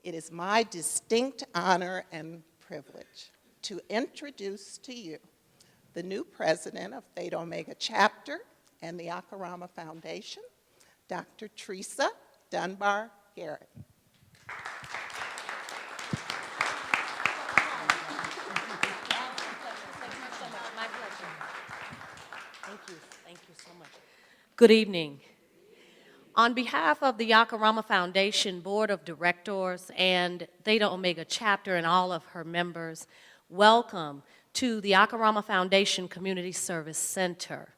It is my distinct honor and privilege to introduce to you the new president of Theta Omega Chapter and the AKArama Foundation, Dr. Teresa Dunbar Garrett. Thank you so much. Good evening. On behalf of the AKArama Foundation Board of Directors and Theta Omega Chapter and all of her members, welcome to the AKArama Foundation Community Service Center.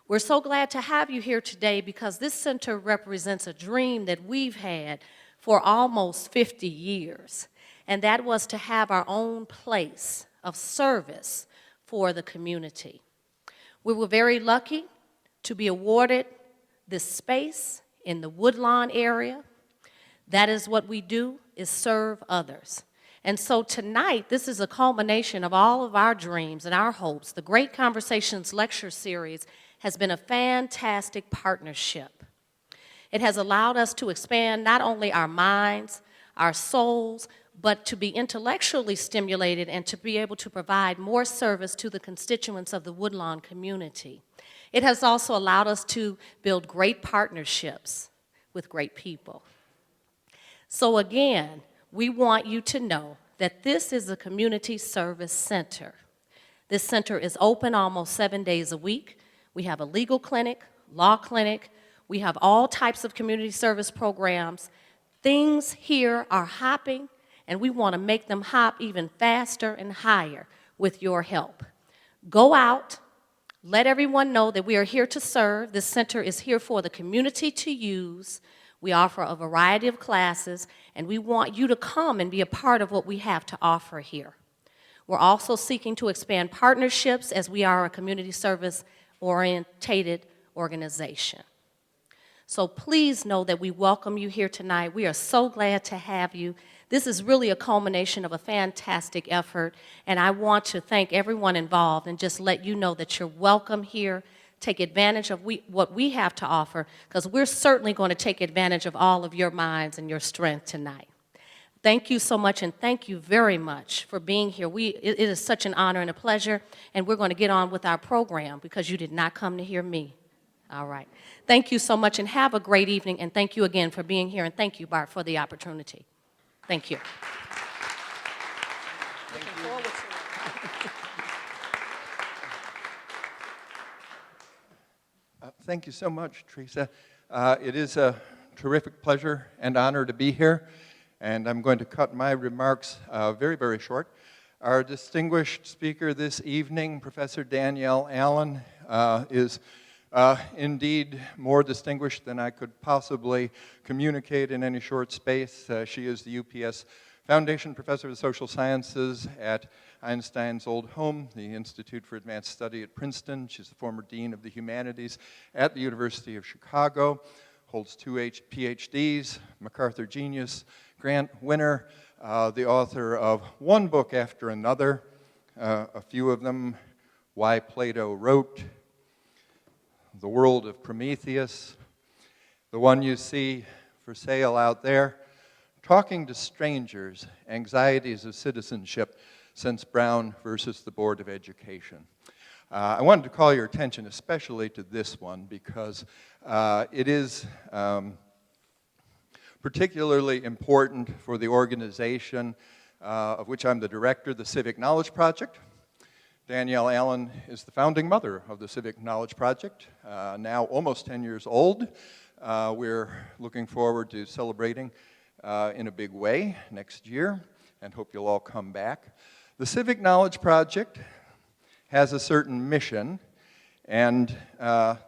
We're so glad to have you here today because this center represents a dream that we've had for almost 50 years, and that was to have our own place of service for the community. We were very lucky to be awarded this space in the Woodlawn area. That is what we do, is serve others. And so tonight, this is a culmination of all of our dreams and our hopes. The Great Conversations Lecture Series has been a fantastic partnership. It has allowed us to expand not only our minds, our souls, but to be intellectually stimulated and to be able to provide more service to the constituents of the Woodlawn community. It has also allowed us to build great partnerships with great people. So again, we want you to know that this is a community service center. This center is open almost 7 days a week. We have a legal clinic, law clinic. We have all types of community service programs. Things here are hopping, and we want to make them hop even faster and higher with your help. Go out. Let everyone know that we are here to serve. This center is here for the community to use. We offer a variety of classes, and we want you to come and be a part of what we have to offer here. We're also seeking to expand partnerships as we are a community service-oriented organization. So please know that we welcome you here tonight. We are so glad to have you. This is really a culmination of a fantastic effort, and I want to thank everyone involved and just let you know that you're welcome here. Take advantage of what we have to offer, because we're certainly going to take advantage of all of your minds and your strength tonight. Thank you so much, and thank you very much for being here. It is such an honor and a pleasure, and we're going to get on with our program because you did not come to hear me. All right. Thank you so much, and have a great evening, and thank you again for being here, and thank you, Bart, for the opportunity. Thank you. Looking forward to it. Thank you so much, Teresa. It is a terrific pleasure and honor to be here, and I'm going to cut my remarks very, very short. Our distinguished speaker this evening, Professor Danielle Allen, is indeed more distinguished than I could possibly communicate in any short space. She is the UPS Foundation Professor of Social Sciences at Einstein's old home, the Institute for Advanced Study at Princeton. She's the former Dean of the Humanities at the University of Chicago, holds 2 PhDs, MacArthur Genius Grant winner, the author of one book after another, a few of them, Why Plato Wrote, The World of Prometheus, the one you see for sale out there, Talking to Strangers, Anxieties of Citizenship Since Brown versus the Board of Education. I wanted to call your attention especially to this one because it is particularly important for the organization of which I'm the director, the Civic Knowledge Project. Danielle Allen is the founding mother of the Civic Knowledge Project, now almost 10 years old. We're looking forward to celebrating in a big way next year, and hope you'll all come back. The Civic Knowledge Project has a certain mission, and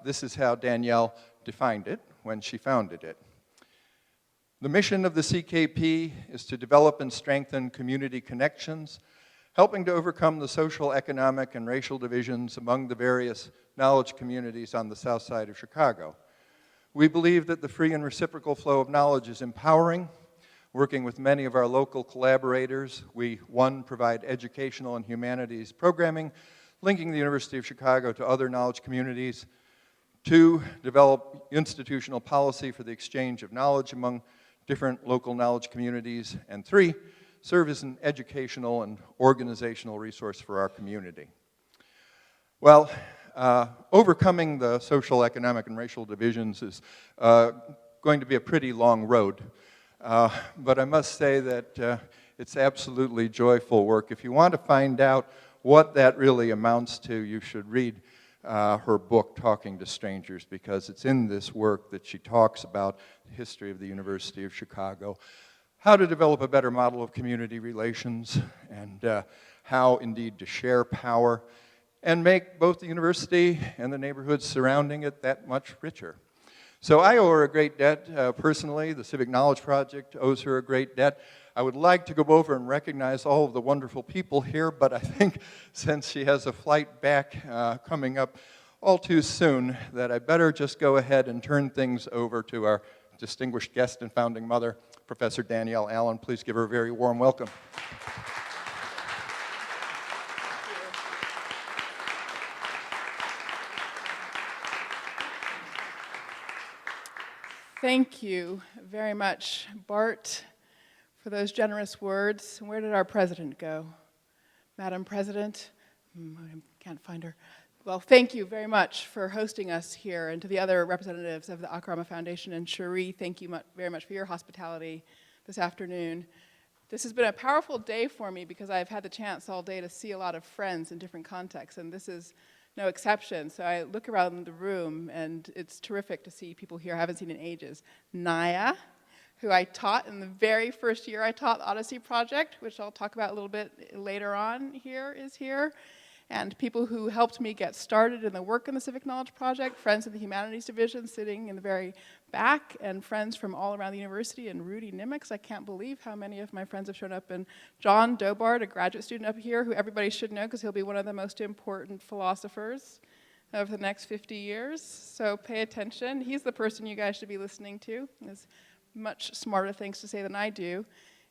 this is how Danielle defined it when she founded it. The mission of the CKP is to develop and strengthen community connections, helping to overcome the social, economic, and racial divisions among the various knowledge communities on the south side of Chicago. We believe that the free and reciprocal flow of knowledge is empowering. Working with many of our local collaborators, we, one, provide educational and humanities programming, linking the University of Chicago to other knowledge communities. 2, develop institutional policy for the exchange of knowledge among different local knowledge communities, and 3, serve as an educational and organizational resource for our community. Well, overcoming the social, economic, and racial divisions is going to be a pretty long road. But I must say that it's absolutely joyful work. If you want to find out what that really amounts to, you should read her book, Talking to Strangers, because it's in this work that she talks about the history of the University of Chicago, how to develop a better model of community relations, and how, indeed, to share power and make both the university and the neighborhoods surrounding it that much richer. So I owe her a great debt personally. The Civic Knowledge Project owes her a great debt. I would like to go over and recognize all of the wonderful people here, but I think since she has a flight back coming up all too soon, that I better just go ahead and turn things over to our distinguished guest and founding mother, Professor Danielle Allen. Please give her a very warm welcome. Thank you very much, Bart, for those generous words. Where did our president go? Madam President? I can't find her. Well, thank you very much for hosting us here, and to the other representatives of the AKArama Foundation. And Cherie, thank you very much for your hospitality this afternoon. This has been a powerful day for me because I've had the chance all day to see a lot of friends in different contexts, and this is no exception. So I look around the room, and it's terrific to see people here I haven't seen in ages. Naya, who I taught in the very first year I taught the Odyssey Project, which I'll talk about a little bit later on here, is here. And people who helped me get started in the work in the Civic Knowledge Project, friends in the Humanities Division sitting in the very back, and friends from all around the university, and Rudy Nimitz. I can't believe how many of my friends have shown up, and John Dobart, a graduate student up here, who everybody should know because he'll be one of the most important philosophers of the next 50 years. So pay attention. He's the person you guys should be listening to. He has much smarter things to say than I do.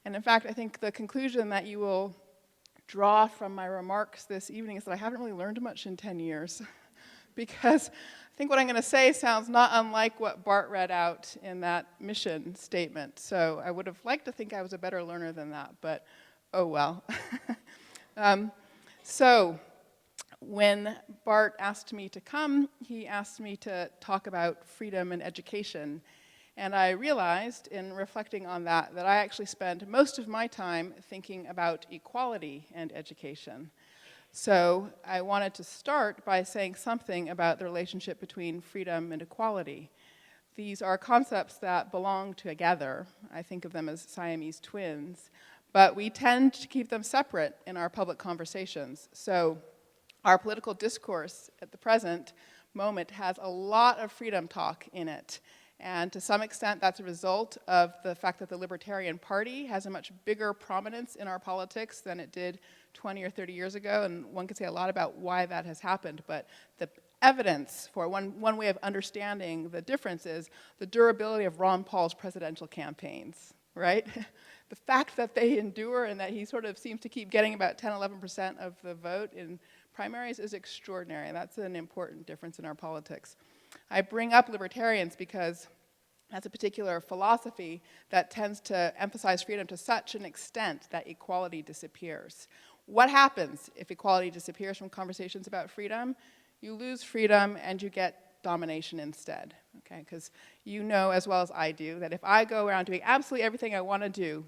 And in fact, I think the conclusion that you will draw from my remarks this evening is that I haven't really learned much in 10 years because I think what I'm going to say sounds not unlike what Bart read out in that mission statement. So I would have liked to think I was a better learner than that, but oh well. So when Bart asked me to come, he asked me to talk about freedom and education. And I realized in reflecting on that I actually spend most of my time thinking about equality and education. So I wanted to start by saying something about the relationship between freedom and equality. These are concepts that belong together. I think of them as Siamese twins, but we tend to keep them separate in our public conversations. So our political discourse at the present moment has a lot of freedom talk in it. And to some extent, that's a result of the fact that the Libertarian Party has a much bigger prominence in our politics than it did 20 or 30 years ago. And one could say a lot about why that has happened. But the evidence for one way of understanding the difference is the durability of Ron Paul's presidential campaigns, right? The fact that they endure and that he sort of seems to keep getting about 10, 11% of the vote in primaries is extraordinary. That's an important difference in our politics. I bring up libertarians because that's a particular philosophy that tends to emphasize freedom to such an extent that equality disappears. What happens if equality disappears from conversations about freedom? You lose freedom and you get domination instead, okay? Because you know as well as I do that if I go around doing absolutely everything I want to do,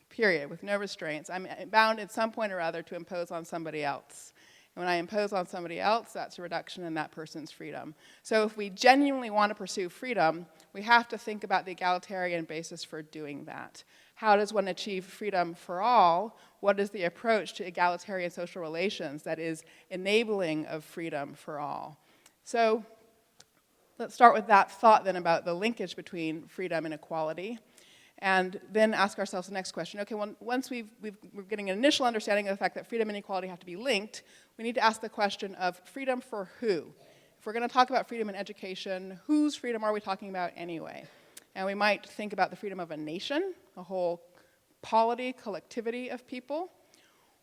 period, with no restraints, I'm bound at some point or other to impose on somebody else. And when I impose on somebody else, that's a reduction in that person's freedom. So if we genuinely want to pursue freedom, we have to think about the egalitarian basis for doing that. How does one achieve freedom for all? What is the approach to egalitarian social relations that is enabling of freedom for all? So let's start with that thought then about the linkage between freedom and equality. And then ask ourselves the next question. Okay, well, once we're getting an initial understanding of the fact that freedom and equality have to be linked, we need to ask the question of freedom for who? If we're going to talk about freedom in education, whose freedom are we talking about anyway? And we might think about the freedom of a nation, a whole polity, collectivity of people.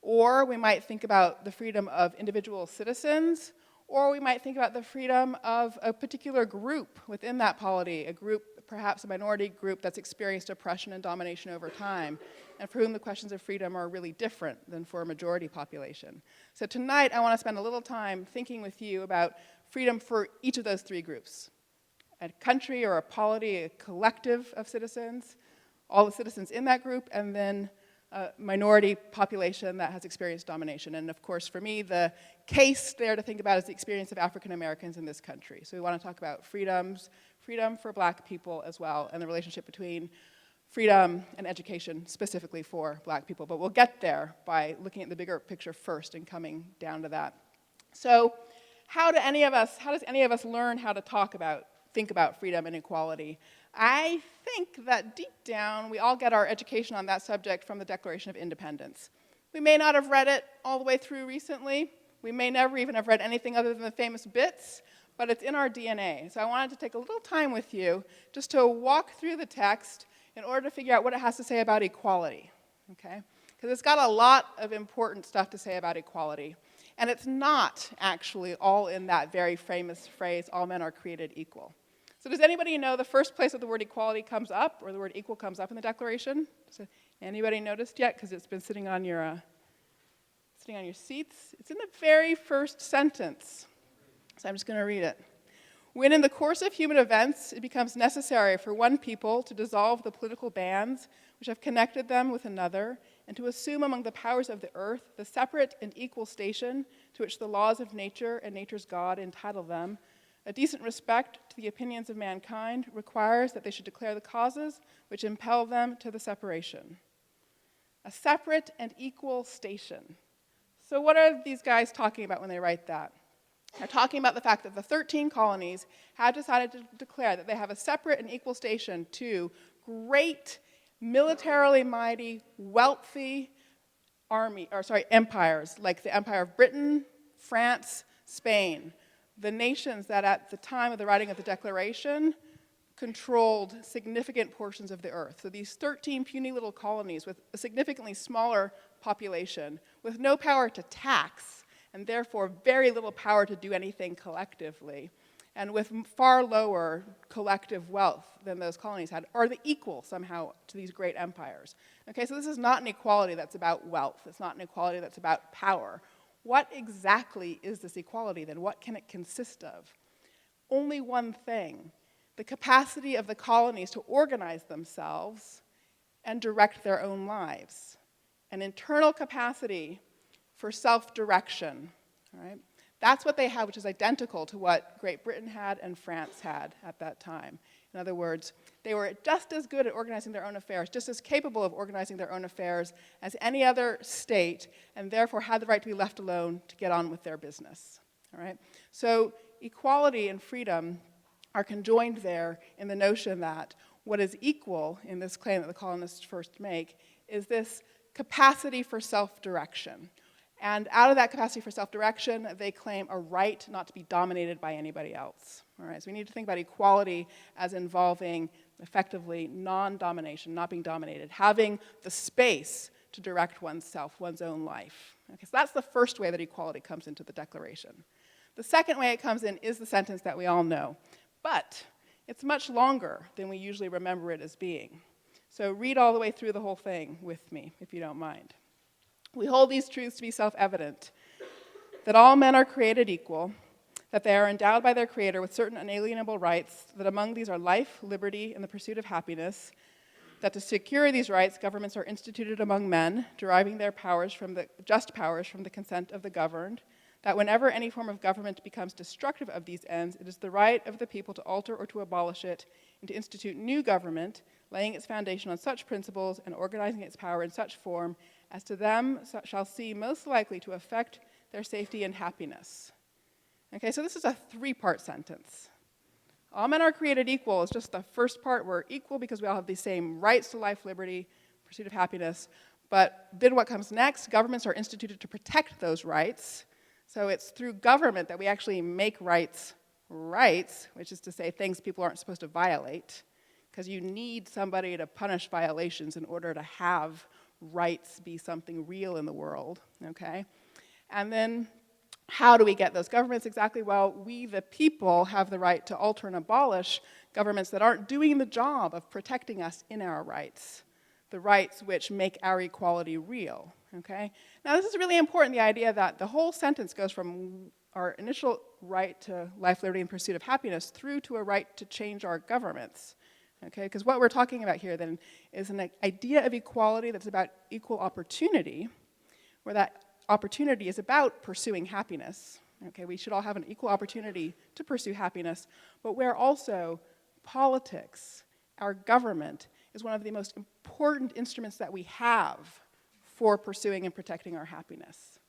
Or we might think about the freedom of individual citizens, or we might think about the freedom of a particular group within that polity, a group perhaps a minority group that's experienced oppression and domination over time, and for whom the questions of freedom are really different than for a majority population. So tonight, I want to spend a little time thinking with you about freedom for each of those three groups: a country or a polity, a collective of citizens, all the citizens in that group, and then a minority population that has experienced domination. And of course, for me, the case there to think about is the experience of African Americans in this country. So we want to talk about freedom for Black people as well, and the relationship between freedom and education specifically for Black people. But we'll get there by looking at the bigger picture first and coming down to that. So how does any of us learn how to think about freedom and equality? I think that deep down, we all get our education on that subject from the Declaration of Independence. We may not have read it all the way through recently. We may never even have read anything other than the famous bits, but it's in our DNA. So I wanted to take a little time with you just to walk through the text in order to figure out what it has to say about equality, okay? Because it's got a lot of important stuff to say about equality. And it's not actually all in that very famous phrase, all men are created equal. So does anybody know the first place that the word equality comes up, or the word equal comes up in the Declaration? So anybody noticed yet? Because it's been sitting on your seats. It's in the very first sentence. So I'm just going to read it. When in the course of human events it becomes necessary for one people to dissolve the political bands which have connected them with another, and to assume among the powers of the earth the separate and equal station to which the laws of nature and nature's God entitle them, a decent respect to the opinions of mankind requires that they should declare the causes which impel them to the separation. A separate and equal station. So what are these guys talking about when they write that? They're talking about the fact that the 13 colonies have decided to declare that they have a separate and equal station to great, militarily mighty, wealthy empires, like the Empire of Britain, France, Spain, the nations that at the time of the writing of the Declaration controlled significant portions of the earth. So these 13 puny little colonies with a significantly smaller population, with no power to tax, and therefore very little power to do anything collectively, and with far lower collective wealth than those colonies had, are the equal somehow to these great empires. Okay, so this is not an equality that's about wealth. It's not an equality that's about power. What exactly is this equality then? What can it consist of? Only one thing: the capacity of the colonies to organize themselves and direct their own lives. An internal capacity for self-direction, all right? That's what they had, which is identical to what Great Britain had and France had at that time. In other words, they were just as good at organizing their own affairs, just as capable of organizing their own affairs as any other state, and therefore had the right to be left alone to get on with their business. All right? So equality and freedom are conjoined there in the notion that what is equal in this claim that the colonists first make is this capacity for self-direction. And out of that capacity for self-direction, they claim a right not to be dominated by anybody else. All right, so we need to think about equality as involving effectively non-domination, not being dominated, having the space to direct oneself, one's own life. Okay, so that's the first way that equality comes into the Declaration. The second way it comes in is the sentence that we all know, but it's much longer than we usually remember it as being. So read all the way through the whole thing with me, if you don't mind. We hold these truths to be self-evident, that all men are created equal, that they are endowed by their Creator with certain unalienable rights, that among these are life, liberty, and the pursuit of happiness, that to secure these rights, governments are instituted among men, deriving their powers from the just powers from the consent of the governed, that whenever any form of government becomes destructive of these ends, it is the right of the people to alter or to abolish it, and to institute new government, laying its foundation on such principles and organizing its power in such form as to them shall seem most likely to affect their safety and happiness. Okay, so this is a three-part sentence. All men are created equal is just the first part. We're equal because we all have the same rights to life, liberty, pursuit of happiness. But then what comes next? Governments are instituted to protect those rights. So it's through government that we actually make rights, which is to say things people aren't supposed to violate, because you need somebody to punish violations in order to have rights be something real in the world, okay? And then How do we get those governments exactly? Well, we, the people, have the right to alter and abolish governments that aren't doing the job of protecting us in our rights, the rights which make our equality real, okay? Now, this is really important, the idea that the whole sentence goes from our initial right to life, liberty, and pursuit of happiness through to a right to change our governments, okay? Because what we're talking about here, then, is an idea of equality that's about equal opportunity, where that opportunity is about pursuing happiness. Okay, we should all have an equal opportunity to pursue happiness, but where also politics, our government, is one of the most important instruments that we have for pursuing and protecting our happiness.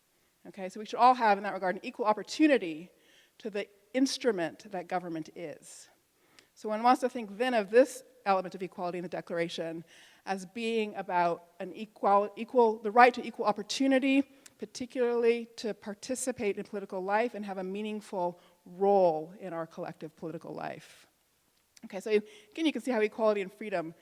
Okay, so we should all have, in that regard, an equal opportunity to the instrument that government is. So one wants to think then of this element of equality in the Declaration as being about an the right to equal opportunity, particularly to participate in political life and have a meaningful role in our collective political life. Okay, so again, you can see how equality and freedom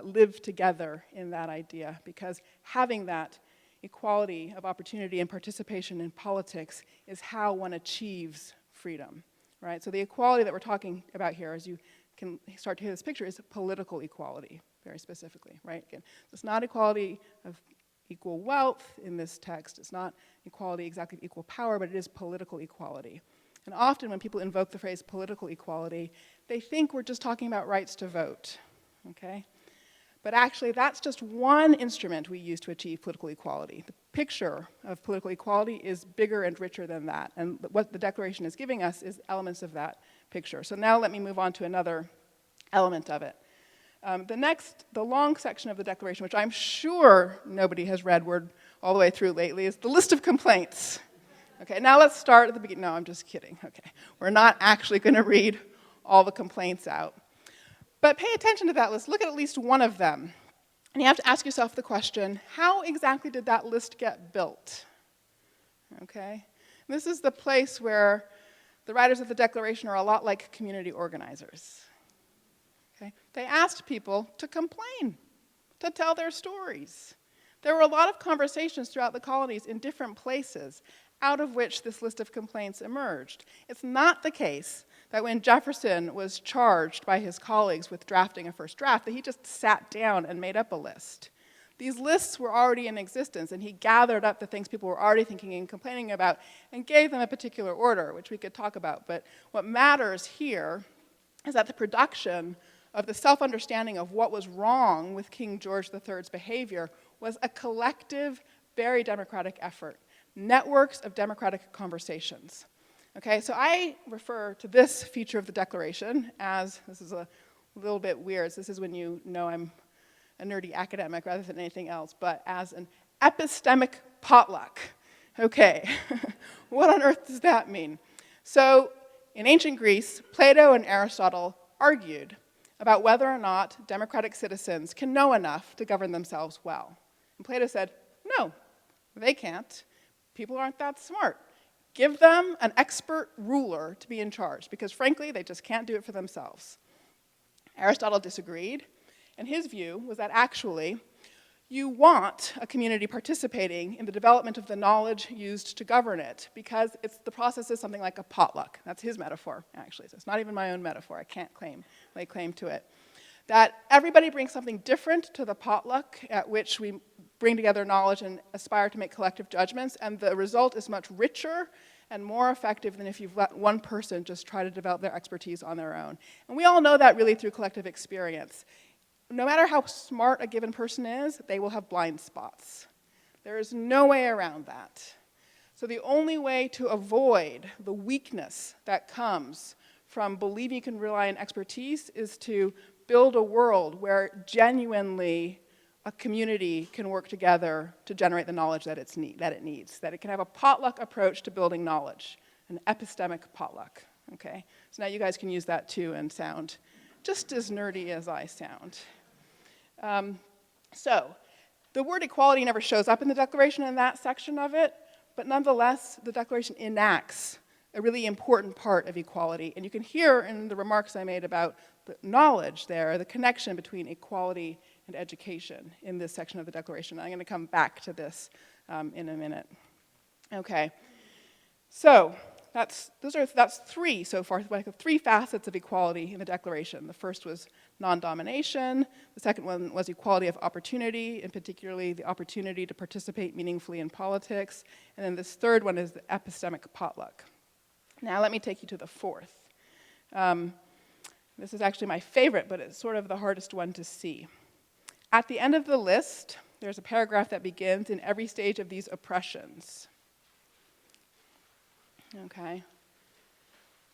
live together in that idea, because having that equality of opportunity and participation in politics is how one achieves freedom, right? So the equality that we're talking about here, as you can start to hear this picture, is political equality, very specifically, right? Again, it's not equality of equal wealth in this text. It's not equality exactly of equal power, but it is political equality. And often when people invoke the phrase political equality, they think we're just talking about rights to vote, okay? But actually, that's just one instrument we use to achieve political equality. The picture of political equality is bigger and richer than that. And what the Declaration is giving us is elements of that picture. So now let me move on to another element of it. The long section of the Declaration, which I'm sure nobody has read word all the way through lately, is the list of complaints. Okay, now let's start at the beginning. No, I'm just kidding. Okay, we're not actually going to read all the complaints out. But pay attention to that list. Look at least one of them. And you have to ask yourself the question, how exactly did that list get built? Okay? And this is the place where the writers of the Declaration are a lot like community organizers. Okay? They asked people to complain, to tell their stories. There were a lot of conversations throughout the colonies in different places, out of which this list of complaints emerged. It's not the case that when Jefferson was charged by his colleagues with drafting a first draft, that he just sat down and made up a list. These lists were already in existence, and he gathered up the things people were already thinking and complaining about and gave them a particular order, which we could talk about. But what matters here is that the production of the self-understanding of what was wrong with King George III's behavior was a collective, very democratic effort. Networks of democratic conversations. Okay, so I refer to this feature of the Declaration as, this is a little bit weird, so this is when you know I'm a nerdy academic rather than anything else, but as an epistemic potluck. Okay, what on earth does that mean? So in ancient Greece, Plato and Aristotle argued about whether or not democratic citizens can know enough to govern themselves well. And Plato said, no, they can't. People aren't that smart. Give them an expert ruler to be in charge, because frankly, they just can't do it for themselves. Aristotle disagreed, and his view was that actually, you want a community participating in the development of the knowledge used to govern it, because the process is something like a potluck. That's his metaphor, actually. So it's not even my own metaphor. I can't lay claim to it. That everybody brings something different to the potluck at which we bring together knowledge and aspire to make collective judgments, and the result is much richer and more effective than if you've let one person just try to develop their expertise on their own. And we all know that really through collective experience. No matter how smart a given person is, they will have blind spots. There is no way around that. So the only way to avoid the weakness that comes from believing you can rely on expertise is to build a world where genuinely a community can work together to generate the knowledge that it needs, that it can have a potluck approach to building knowledge, an epistemic potluck, okay? So now you guys can use that too and sound just as nerdy as I sound. So the word equality never shows up in the Declaration in that section of it, but nonetheless, the Declaration enacts a really important part of equality. And you can hear in the remarks I made about the knowledge there, the connection between equality and education in this section of the Declaration. I'm going to come back to this in a minute. Okay. So that's three so far, like 3 facets of equality in the Declaration. The first was non-domination. The second one was equality of opportunity, and particularly the opportunity to participate meaningfully in politics. And then this third one is the epistemic potluck. Now let me take you to the fourth. This is actually my favorite, but it's sort of the hardest one to see. At the end of the list, there's a paragraph that begins, "In every stage of these oppressions." Okay.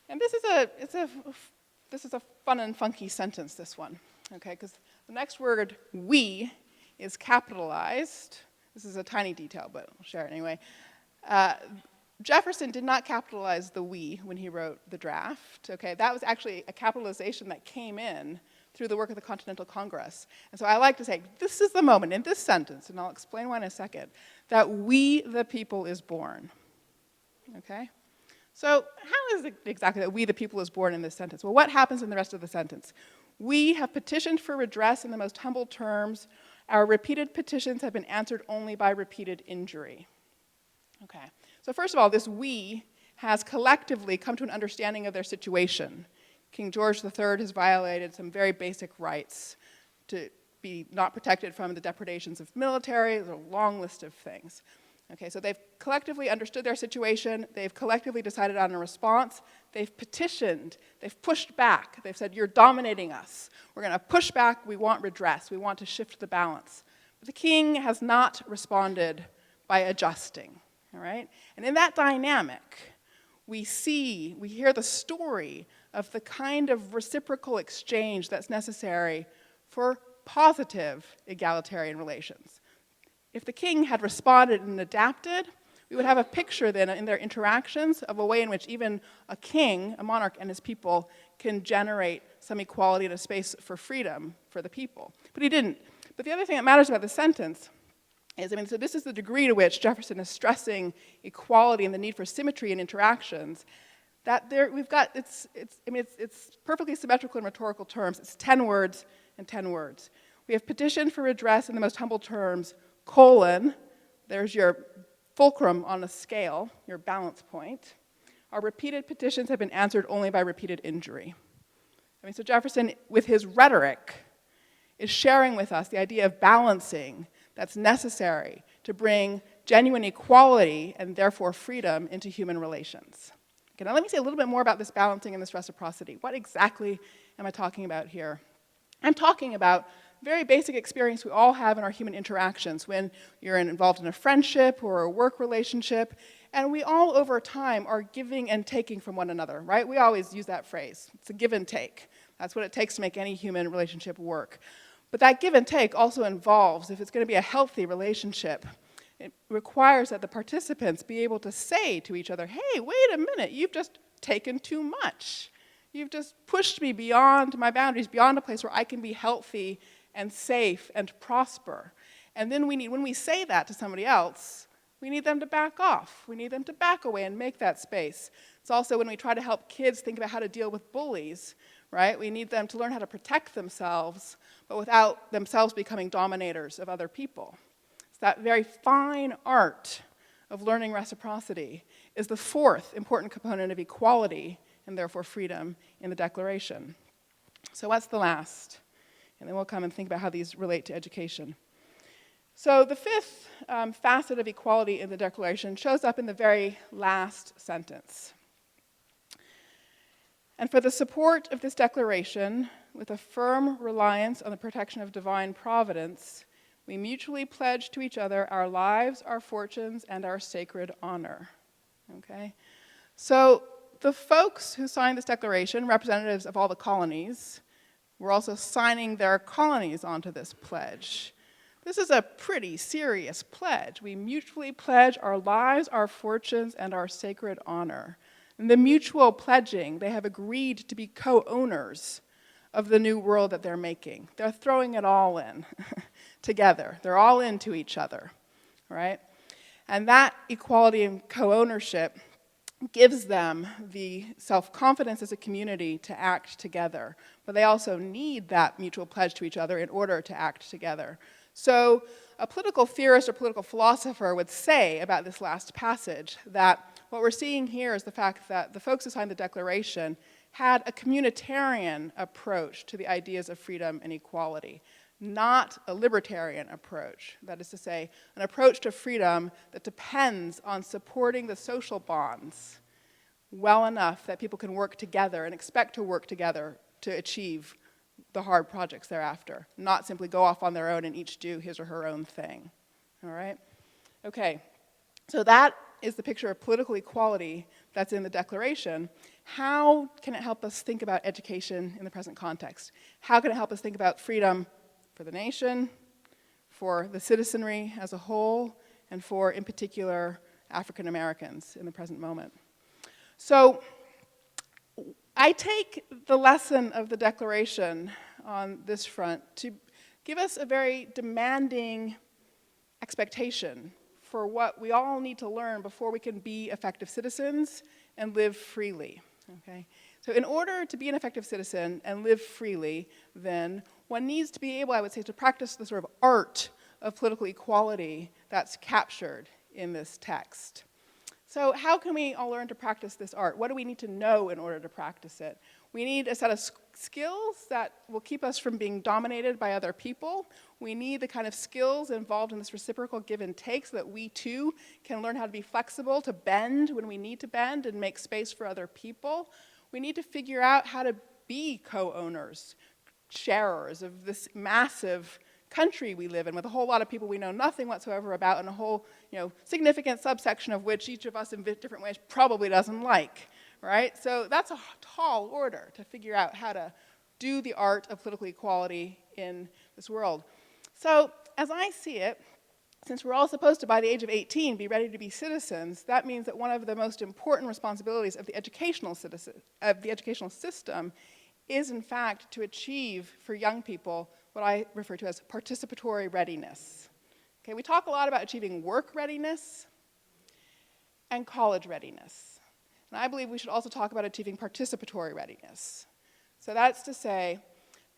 And this is a fun and funky sentence, this one. Okay, because the next word, "we," is capitalized. This is a tiny detail, but I'll share it anyway. Jefferson did not capitalize the "we" when he wrote the draft. Okay, that was actually a capitalization that came in through the work of the Continental Congress. And so I like to say, this is the moment in this sentence, and I'll explain why in a second, that "we the people is born." Okay? So how is it exactly that "we the people is born" in this sentence? Well, what happens in the rest of the sentence? "We have petitioned for redress in the most humble terms. Our repeated petitions have been answered only by repeated injury." Okay. So first of all, this "we" has collectively come to an understanding of their situation. King George III has violated some very basic rights to be not protected from the depredations of military. There's a long list of things. Okay, so they've collectively understood their situation. They've collectively decided on a response. They've petitioned. They've pushed back. They've said, "You're dominating us. We're going to push back. We want redress. We want to shift the balance." But the king has not responded by adjusting. All right? And in that dynamic, we hear the story of the kind of reciprocal exchange that's necessary for positive egalitarian relations. If the king had responded and adapted, we would have a picture then in their interactions of a way in which even a king, a monarch, and his people can generate some equality and a space for freedom for the people. But he didn't. But the other thing that matters about this sentence is, so this is the degree to which Jefferson is stressing equality and the need for symmetry in interactions, that it's perfectly symmetrical in rhetorical terms. It's 10 words and 10 words. "We have petitioned for redress in the most humble terms, colon," there's your fulcrum on a scale, your balance point. "Our repeated petitions have been answered only by repeated injury." So Jefferson, with his rhetoric, is sharing with us the idea of balancing that's necessary to bring genuine equality and therefore freedom into human relations. Okay, now let me say a little bit more about this balancing and this reciprocity. What exactly am I talking about here? I'm talking about very basic experience we all have in our human interactions when you're involved in a friendship or a work relationship, and we all over time are giving and taking from one another, right? We always use that phrase. It's a give and take. That's what it takes to make any human relationship work. But that give and take also involves, if it's going to be a healthy relationship, it requires that the participants be able to say to each other, "Hey, wait a minute, you've just taken too much. You've just pushed me beyond my boundaries, beyond a place where I can be healthy and safe and prosper." And then when we say that to somebody else, we need them to back off. We need them to back away and make that space. It's also when we try to help kids think about how to deal with bullies, right? We need them to learn how to protect themselves, but without themselves becoming dominators of other people. It's that very fine art of learning reciprocity is the fourth important component of equality and therefore freedom in the Declaration. So what's the last? And then we'll come and think about how these relate to education. So the fifth facet of equality in the Declaration shows up in the very last sentence. "And for the support of this Declaration, with a firm reliance on the protection of divine providence, we mutually pledge to each other our lives, our fortunes, and our sacred honor." Okay? So the folks who signed this declaration, representatives of all the colonies, were also signing their colonies onto this pledge. This is a pretty serious pledge. We mutually pledge our lives, our fortunes, and our sacred honor. In the mutual pledging, they have agreed to be co-owners of the new world that they're making. They're throwing it all in together. They're all into each other, right? And that equality and co-ownership gives them the self-confidence as a community to act together. But they also need that mutual pledge to each other in order to act together. So a political theorist or political philosopher would say about this last passage that what we're seeing here is the fact that the folks who signed the Declaration had a communitarian approach to the ideas of freedom and equality, not a libertarian approach. That is to say, an approach to freedom that depends on supporting the social bonds well enough that people can work together and expect to work together to achieve the hard projects thereafter, not simply go off on their own and each do his or her own thing. All right? Okay, so that is the picture of political equality that's in the Declaration. How can it help us think about education in the present context? How can it help us think about freedom for the nation, for the citizenry as a whole, and for, in particular, African Americans in the present moment? So I take the lesson of the Declaration on this front to give us a very demanding expectation for what we all need to learn before we can be effective citizens and live freely. Okay? So in order to be an effective citizen and live freely, then one needs to be able, I would say, to practice the sort of art of political equality that's captured in this text. So how can we all learn to practice this art? What do we need to know in order to practice it? We need a set of skills that will keep us from being dominated by other people. We need the kind of skills involved in this reciprocal give and take so that we too can learn how to be flexible, to bend when we need to bend and make space for other people. We need to figure out how to be co-owners, sharers of this massive country we live in with a whole lot of people we know nothing whatsoever about and a whole, significant subsection of which each of us in different ways probably doesn't like, right? So that's a tall order to figure out how to do the art of political equality in this world. So as I see it, since we're all supposed to, by the age of 18, be ready to be citizens, that means that one of the most important responsibilities of the educational system is, in fact, to achieve for young people what I refer to as participatory readiness. Okay, we talk a lot about achieving work readiness and college readiness. And I believe we should also talk about achieving participatory readiness. So that's to say,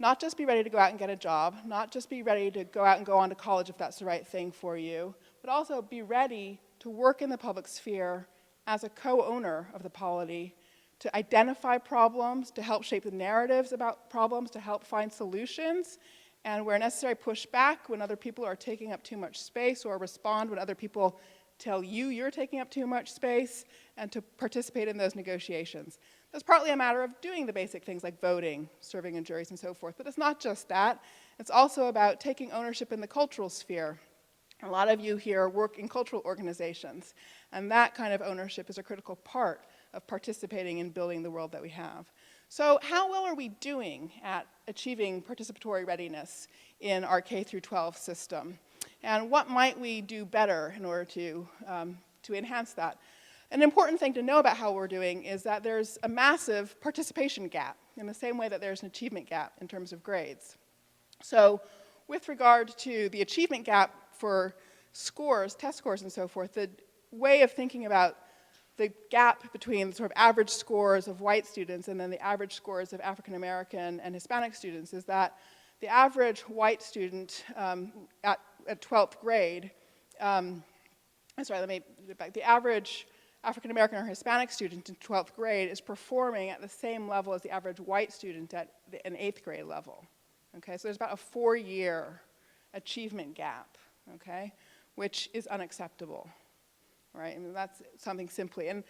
not just be ready to go out and get a job, not just be ready to go out and go on to college if that's the right thing for you, but also be ready to work in the public sphere as a co-owner of the polity, to identify problems, to help shape the narratives about problems, to help find solutions, and where necessary, push back when other people are taking up too much space, or respond when other people tell you you're taking up too much space, and to participate in those negotiations. That's partly a matter of doing the basic things like voting, serving in juries, and so forth, but it's not just that. It's also about taking ownership in the cultural sphere. A lot of you here work in cultural organizations, and that kind of ownership is a critical part of participating in building the world that we have. So how well are we doing at achieving participatory readiness in our K-12 system? And what might we do better in order to enhance that? An important thing to know about how we're doing is that there's a massive participation gap in the same way that there's an achievement gap in terms of grades. So with regard to the achievement gap for scores, test scores and so forth, the way of thinking about the gap between sort of average scores of white students and then the average scores of African American and Hispanic students is that the average white student at 12th grade, the average African American or Hispanic student in 12th grade is performing at the same level as the average white student at an 8th grade level. Okay, so there's about a 4-year achievement gap, okay, which is unacceptable. Right, and that's something simply, and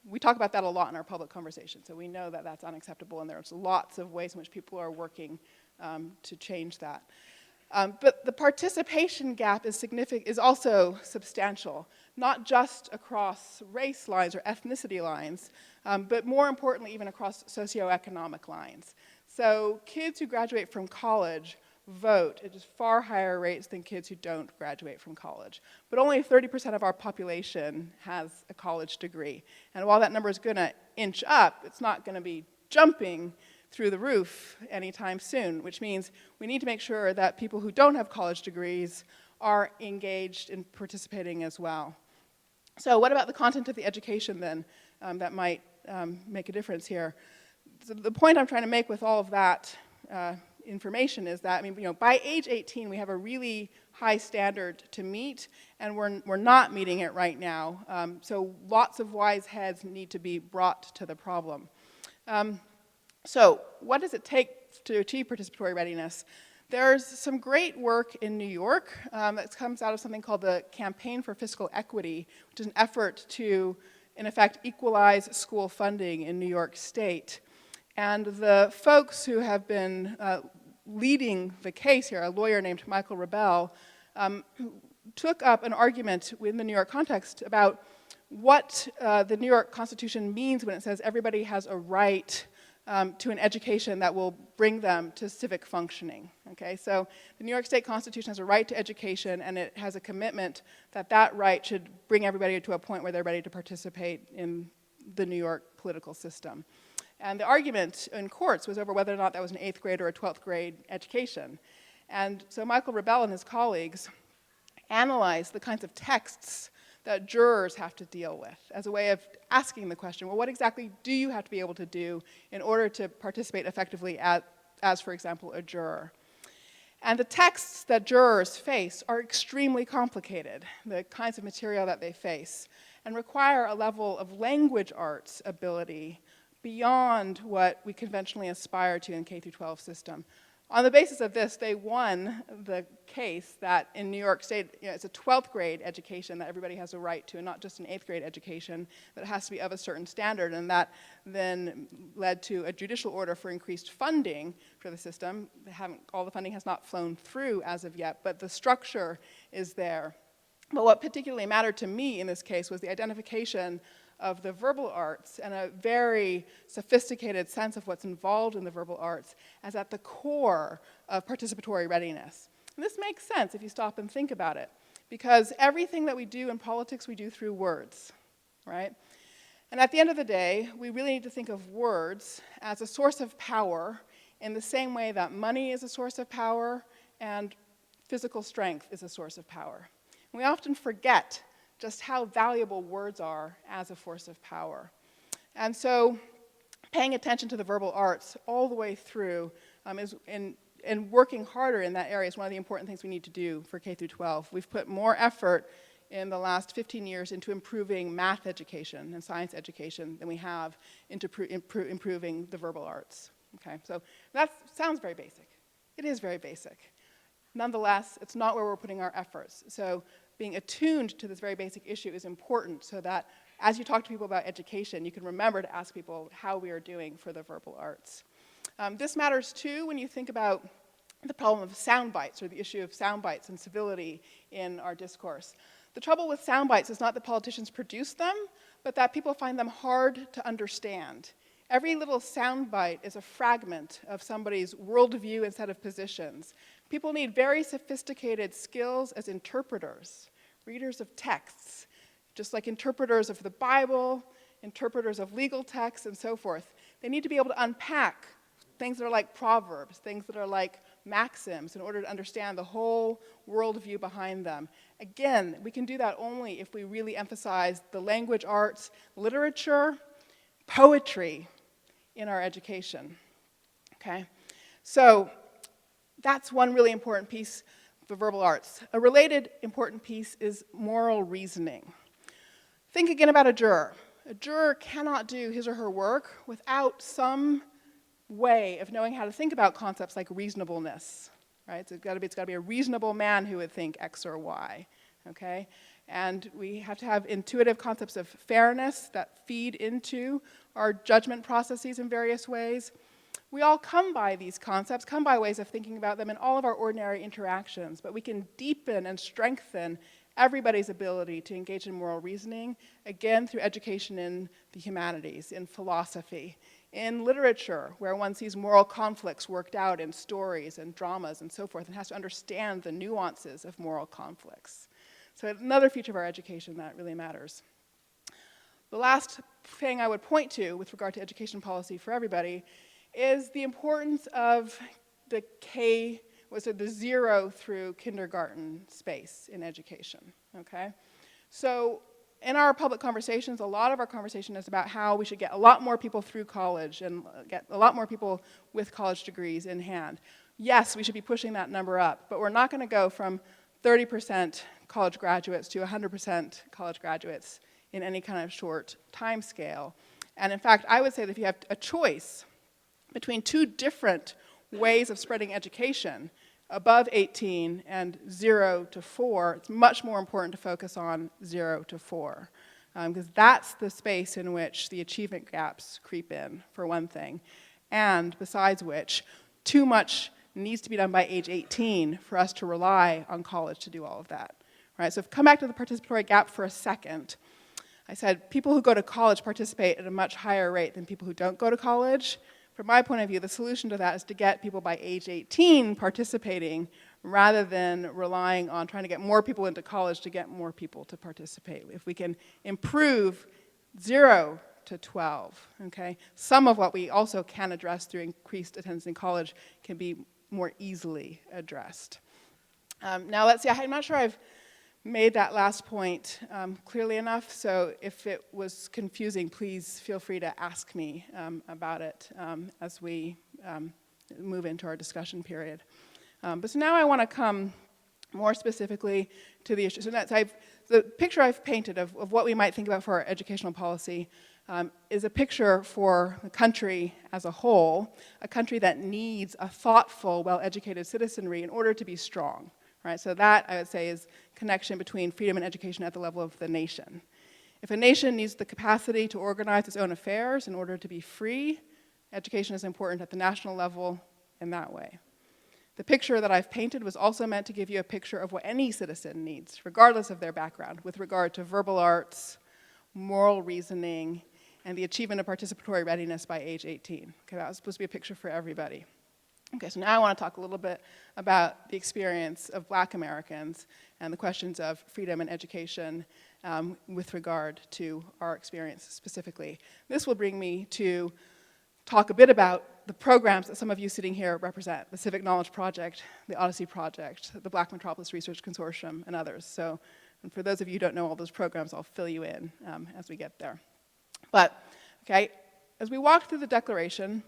we talk about that a lot in our public conversation, so we know that that's unacceptable, and there's lots of ways in which people are working to change that. But the participation gap is also substantial, not just across race lines or ethnicity lines, but more importantly, even across socioeconomic lines. So kids who graduate from college vote at just far higher rates than kids who don't graduate from college. But only 30% of our population has a college degree. And while that number is going to inch up, it's not going to be jumping through the roof anytime soon, which means we need to make sure that people who don't have college degrees are engaged in participating as well. So what about the content of the education then that might make a difference here? So the point I'm trying to make with all of that information is that, by age 18, we have a really high standard to meet, and we're not meeting it right now. So lots of wise heads need to be brought to the problem. So what does it take to achieve participatory readiness? There's some great work in New York that comes out of something called the Campaign for Fiscal Equity, which is an effort to, in effect, equalize school funding in New York State. And the folks who have been leading the case here, a lawyer named Michael Rebell, took up an argument in the New York context about what the New York Constitution means when it says everybody has a right to an education that will bring them to civic functioning. Okay, so the New York State Constitution has a right to education, and it has a commitment that that right should bring everybody to a point where they're ready to participate in the New York political system. And the argument in courts was over whether or not that was an 8th grade or a 12th grade education. And so Michael Rebell and his colleagues analyzed the kinds of texts that jurors have to deal with as a way of asking the question, well, what exactly do you have to be able to do in order to participate effectively as, for example, a juror? And the texts that jurors face are extremely complicated, the kinds of material that they face, and require a level of language arts ability beyond what we conventionally aspire to in K-12 system. On the basis of this, they won the case that in New York State, it's a 12th grade education that everybody has a right to, and not just an 8th grade education that has to be of a certain standard, and that then led to a judicial order for increased funding for the system. All the funding has not flown through as of yet, but the structure is there. But what particularly mattered to me in this case was the identification of the verbal arts and a very sophisticated sense of what's involved in the verbal arts as at the core of participatory readiness. And this makes sense if you stop and think about it, because everything that we do in politics we do through words, right? And at the end of the day, we really need to think of words as a source of power in the same way that money is a source of power and physical strength is a source of power. And we often forget just how valuable words are as a force of power. And so paying attention to the verbal arts all the way through and working harder in that area is one of the important things we need to do for K through 12. We've put more effort in the last 15 years into improving math education and science education than we have into improving the verbal arts. Okay, so that sounds very basic. It is very basic. Nonetheless, it's not where we're putting our efforts. So being attuned to this very basic issue is important so that as you talk to people about education, you can remember to ask people how we are doing for the verbal arts. This matters too when you think about the problem of sound bites or the issue of sound bites and civility in our discourse. The trouble with sound bites is not that politicians produce them, but that people find them hard to understand. Every little sound bite is a fragment of somebody's worldview and set of positions. People need very sophisticated skills as interpreters, readers of texts, just like interpreters of the Bible, interpreters of legal texts, and so forth. They need to be able to unpack things that are like proverbs, things that are like maxims, in order to understand the whole worldview behind them. Again, we can do that only if we really emphasize the language arts, literature, poetry in our education. Okay? So that's one really important piece of the verbal arts. A related important piece is moral reasoning. Think again about a juror. A juror cannot do his or her work without some way of knowing how to think about concepts like reasonableness, right? So it's got to be a reasonable man who would think X or Y, okay? And we have to have intuitive concepts of fairness that feed into our judgment processes in various ways. We all come by these concepts, come by ways of thinking about them in all of our ordinary interactions, but we can deepen and strengthen everybody's ability to engage in moral reasoning, again, through education in the humanities, in philosophy, in literature, where one sees moral conflicts worked out in stories and dramas and so forth, and has to understand the nuances of moral conflicts. So another feature of our education that really matters. The last thing I would point to with regard to education policy for everybody is the importance of the the 0 through kindergarten space in education, okay? So in our public conversations, a lot of our conversation is about how we should get a lot more people through college and get a lot more people with college degrees in hand. yes, we should be pushing that number up, but we're not going to go from 30% college graduates to 100% college graduates in any kind of short time scale. And in fact, I would say that if you have a choice between two different ways of spreading education, above 18 and 0 to 4, it's much more important to focus on 0 to 4. Because that's the space in which the achievement gaps creep in, for one thing. And besides which, too much needs to be done by age 18 for us to rely on college to do all of that. Right? So come back to the participatory gap for a second. I said people who go to college participate at a much higher rate than people who don't go to college. From my point of view, the solution to that is to get people by age 18 participating rather than relying on trying to get more people into college to get more people to participate. If we can improve 0 to 12, okay, some of what we also can address through increased attendance in college can be more easily addressed. Now let's see, I'm not sure I've made that last point clearly enough, so if it was confusing, please feel free to ask me about it as we move into our discussion period. But so now I want to come more specifically to the issue. So that's, the picture I've painted of what we might think about for our educational policy is a picture for the country as a whole, a country that needs a thoughtful, well-educated citizenry in order to be strong. Right? So that, I would say, is connection between freedom and education at the level of the nation. If a nation needs the capacity to organize its own affairs in order to be free, education is important at the national level in that way. The picture that I've painted was also meant to give you a picture of what any citizen needs, regardless of their background, with regard to verbal arts, moral reasoning, and the achievement of participatory readiness by age 18. Okay, that was supposed to be a picture for everybody. Okay, so now I want to talk a little bit about the experience of Black Americans and the questions of freedom and education with regard to our experience specifically. This will bring me to talk a bit about the programs that some of you sitting here represent, the Civic Knowledge Project, the Odyssey Project, the Black Metropolis Research Consortium, and others. So, and for those of you who don't know all those programs, I'll fill you in as we get there. But, okay, as we walked through the Declaration,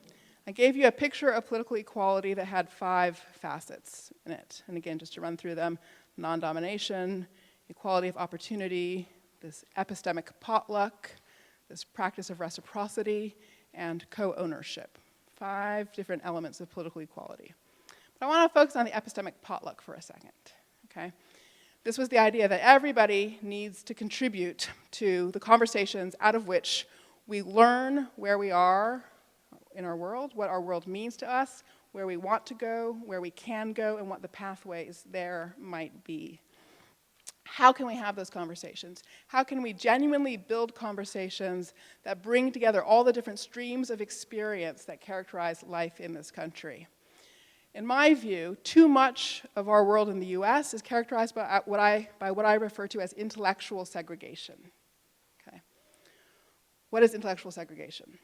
I gave you a picture of political equality that had 5 facets in it. And again, just to run through them, non-domination, equality of opportunity, this epistemic potluck, this practice of reciprocity, and co-ownership. 5 different elements of political equality. But I want to focus on the epistemic potluck for a second, okay? This was the idea that everybody needs to contribute to the conversations out of which we learn where we are in our world, what our world means to us, where we want to go, where we can go, and what the pathways there might be. How can we have those conversations? How can we genuinely build conversations that bring together all the different streams of experience that characterize life in this country? In my view, too much of our world in the US is characterized by what I refer to as intellectual segregation. Okay. What is intellectual segregation?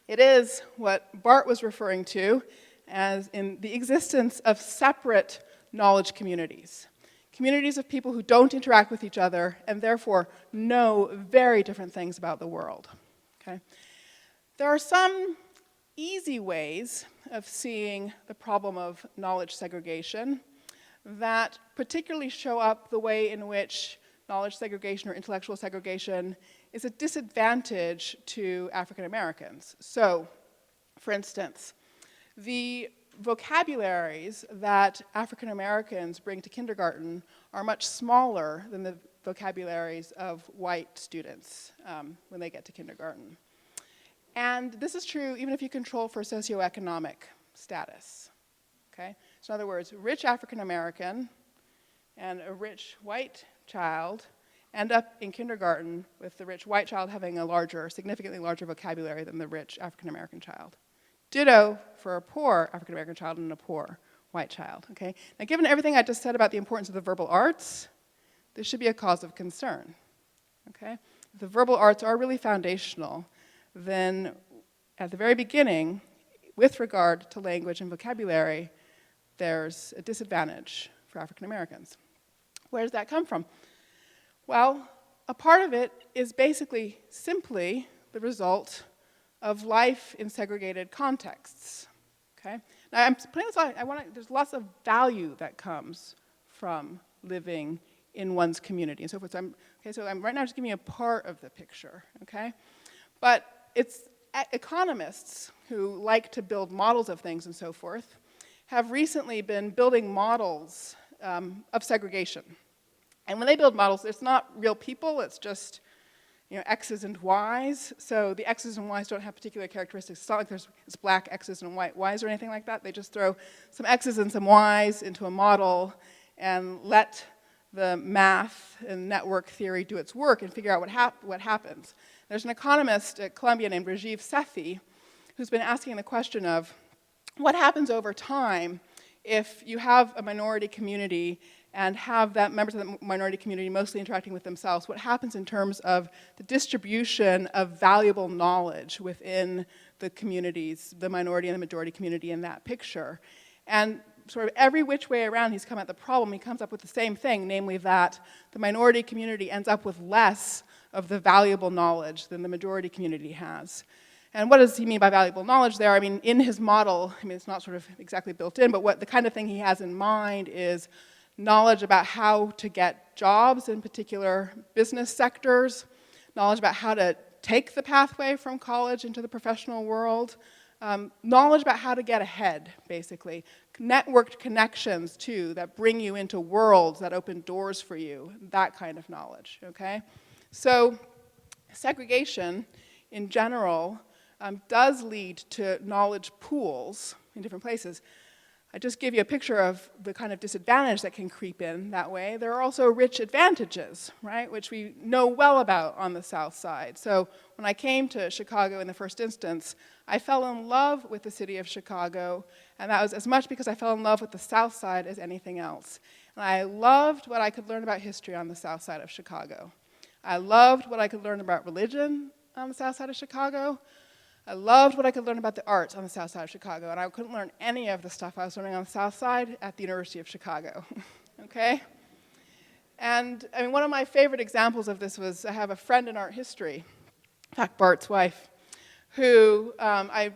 It is what Bart was referring to as in the existence of separate knowledge communities. Communities of people who don't interact with each other and therefore know very different things about the world. Okay? There are some easy ways of seeing the problem of knowledge segregation that particularly show up the way in which knowledge segregation or intellectual segregation is a disadvantage to African Americans. So, for instance, the vocabularies that African Americans bring to kindergarten are much smaller than the vocabularies of white students when they get to kindergarten. And this is true even if you control for socioeconomic status. Okay? So in other words, rich African American and a rich white child end up in kindergarten with the rich white child having a larger, significantly larger vocabulary than the rich African American child. Ditto for a poor African American child and a poor white child. Okay? Now, given everything I just said about the importance of the verbal arts, this should be a cause of concern. Okay? If the verbal arts are really foundational, then at the very beginning, with regard to language and vocabulary, there's a disadvantage for African Americans. Where does that come from? Well, a part of it is basically simply the result of life in segregated contexts. okay? Now, I'm putting this on, there's lots of value that comes from living in one's community and so forth. So I'm right now just giving you a part of the picture, okay? But it's economists who like to build models of things and so forth have recently been building models of segregation. And when they build models, it's not real people, it's just X's and Y's. So the X's and Y's don't have particular characteristics. It's not like it's black X's and white Y's or anything like that. They just throw some X's and some Y's into a model and let the math and network theory do its work and figure out what happens. There's an economist at Columbia named Rajiv Sethi who's been asking the question of what happens over time if you have a minority community and have that members of the minority community mostly interacting with themselves. What happens in terms of the distribution of valuable knowledge within the communities, the minority and the majority community in that picture? And sort of every which way around he's come at the problem, he comes up with the same thing, namely that the minority community ends up with less of the valuable knowledge than the majority community has. And what does he mean by valuable knowledge there? I mean, in his model, it's not sort of exactly built in, but the kind of thing he has in mind is knowledge about how to get jobs in particular business sectors, knowledge about how to take the pathway from college into the professional world, knowledge about how to get ahead, basically. Networked connections, too, that bring you into worlds that open doors for you, that kind of knowledge, okay? So segregation, in general, does lead to knowledge pools in different places. I just gave you a picture of the kind of disadvantage that can creep in that way. There are also rich advantages, right, which we know well about on the South Side. So when I came to Chicago in the first instance, I fell in love with the city of Chicago, and that was as much because I fell in love with the South Side as anything else. And I loved what I could learn about history on the South Side of Chicago. I loved what I could learn about religion on the South Side of Chicago. I loved what I could learn about the arts on the South Side of Chicago, and I couldn't learn any of the stuff I was learning on the South Side at the University of Chicago, okay? And I mean, one of my favorite examples of this was I have a friend in art history, in fact, Bart's wife, who I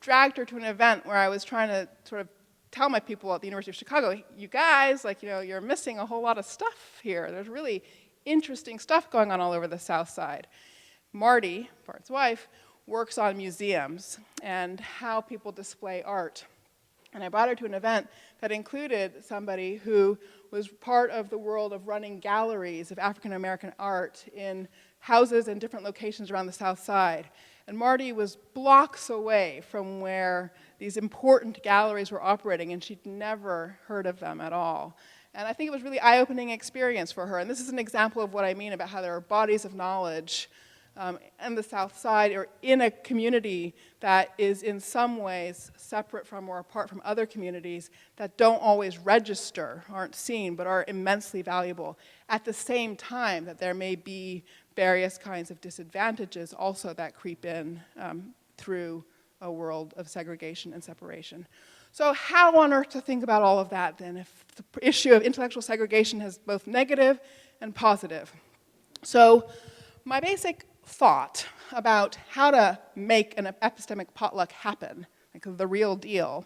dragged her to an event where I was trying to sort of tell my people at the University of Chicago, you guys, you're missing a whole lot of stuff here. There's really interesting stuff going on all over the South Side. Marty, Bart's wife, works on museums and how people display art. And I brought her to an event that included somebody who was part of the world of running galleries of African American art in houses in different locations around the South Side. And Marty was blocks away from where these important galleries were operating, and she'd never heard of them at all. And I think it was a really eye-opening experience for her. And this is an example of what I mean about how there are bodies of knowledge on the South Side or in a community that is in some ways separate from or apart from other communities that don't always register, aren't seen, but are immensely valuable. At the same time that there may be various kinds of disadvantages also that creep in through a world of segregation and separation. So how on earth to think about all of that then if the issue of intellectual segregation has both negative and positive? So my basic thought about how to make an epistemic potluck happen, like the real deal,